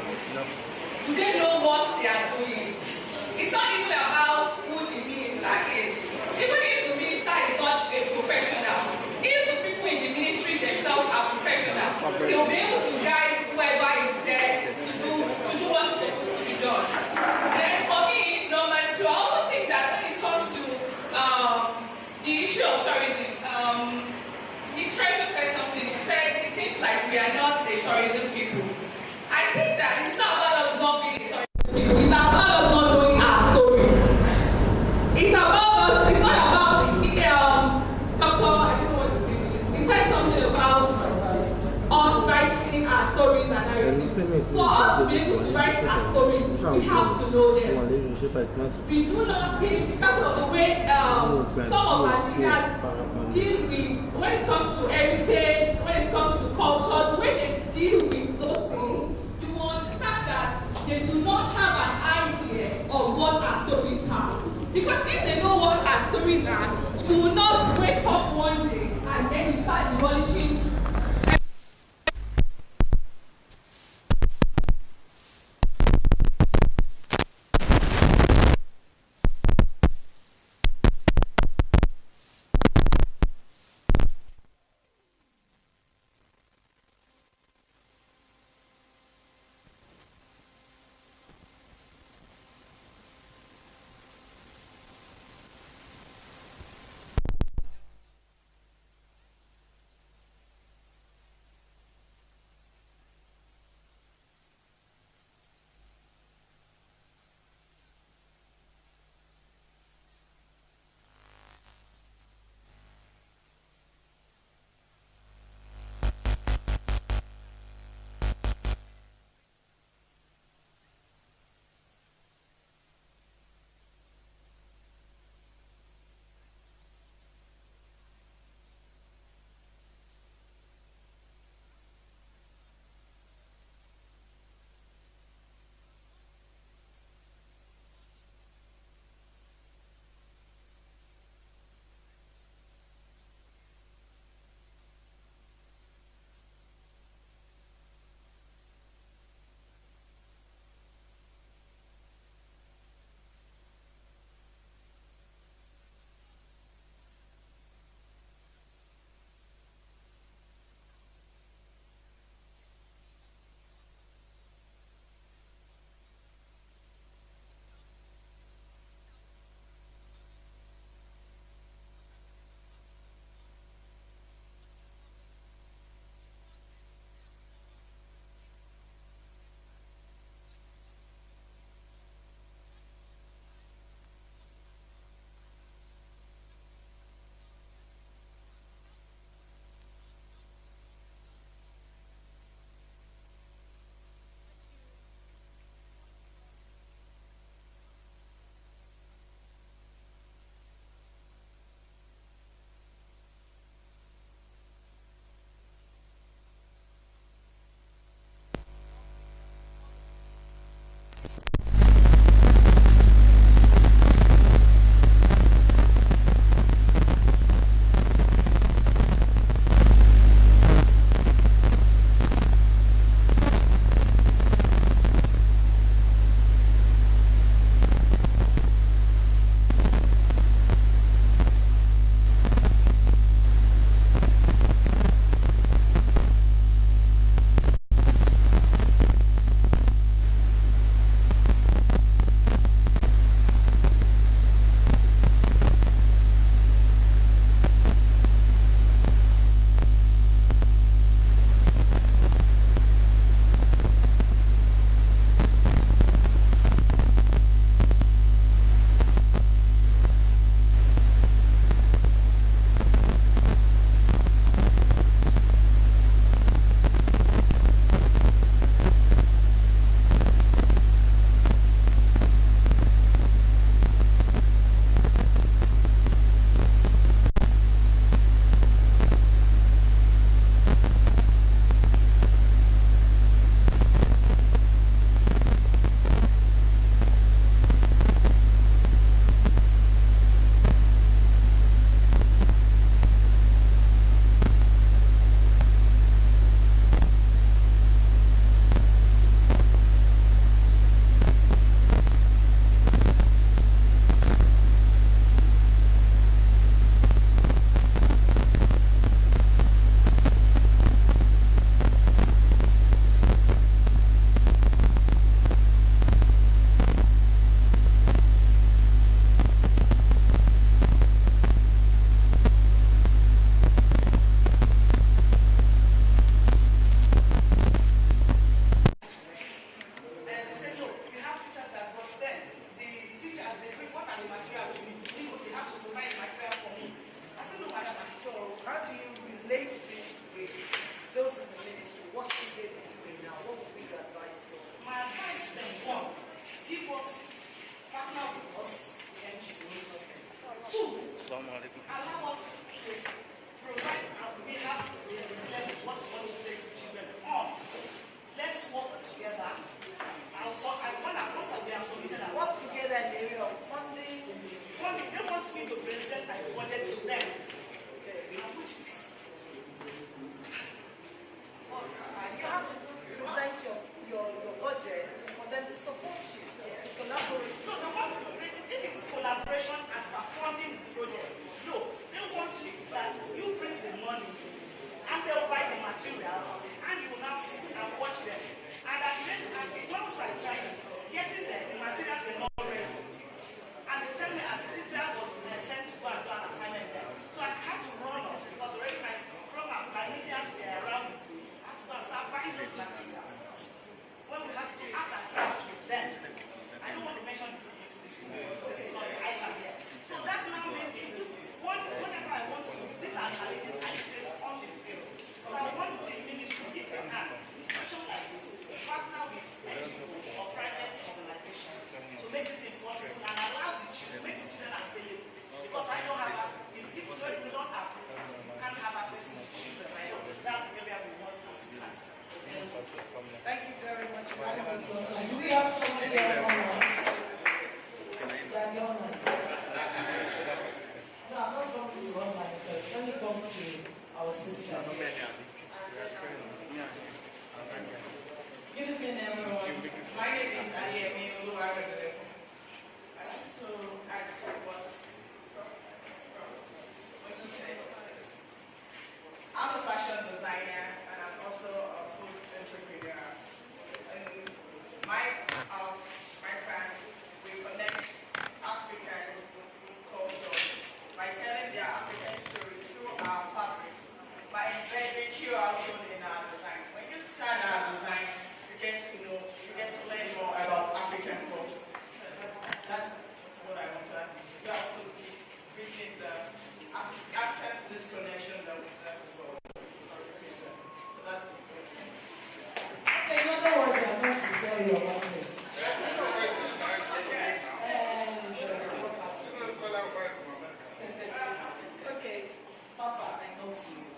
Do they know what they are doing? It's not even about who the minister is. Even if the minister is not a professional, if the people in the ministry themselves are professional, they will be able to guide whoever is there to do what is supposed to be done. Then for me, number two, I also think that when it comes to the issue of tourism, Ms. Treasure said something. She said it seems like we are not the tourism people. I think that it's not about us not being the tourism people. It's about us not knowing our story. It's about us. It's not about Doctor. I don't know what to do. He said something about us writing our stories and narratives. For us to be able to write our stories, we have to know them. We do not see, because of the way some of our leaders deal with, when it comes to heritage, when it comes to culture, the way they deal with those things, you will understand that they do not have an idea of what our stories are. Because if they know what our stories are, we will not wake up one day and then we start demolishing. enjoy your moments. Okay, Papa, I know you.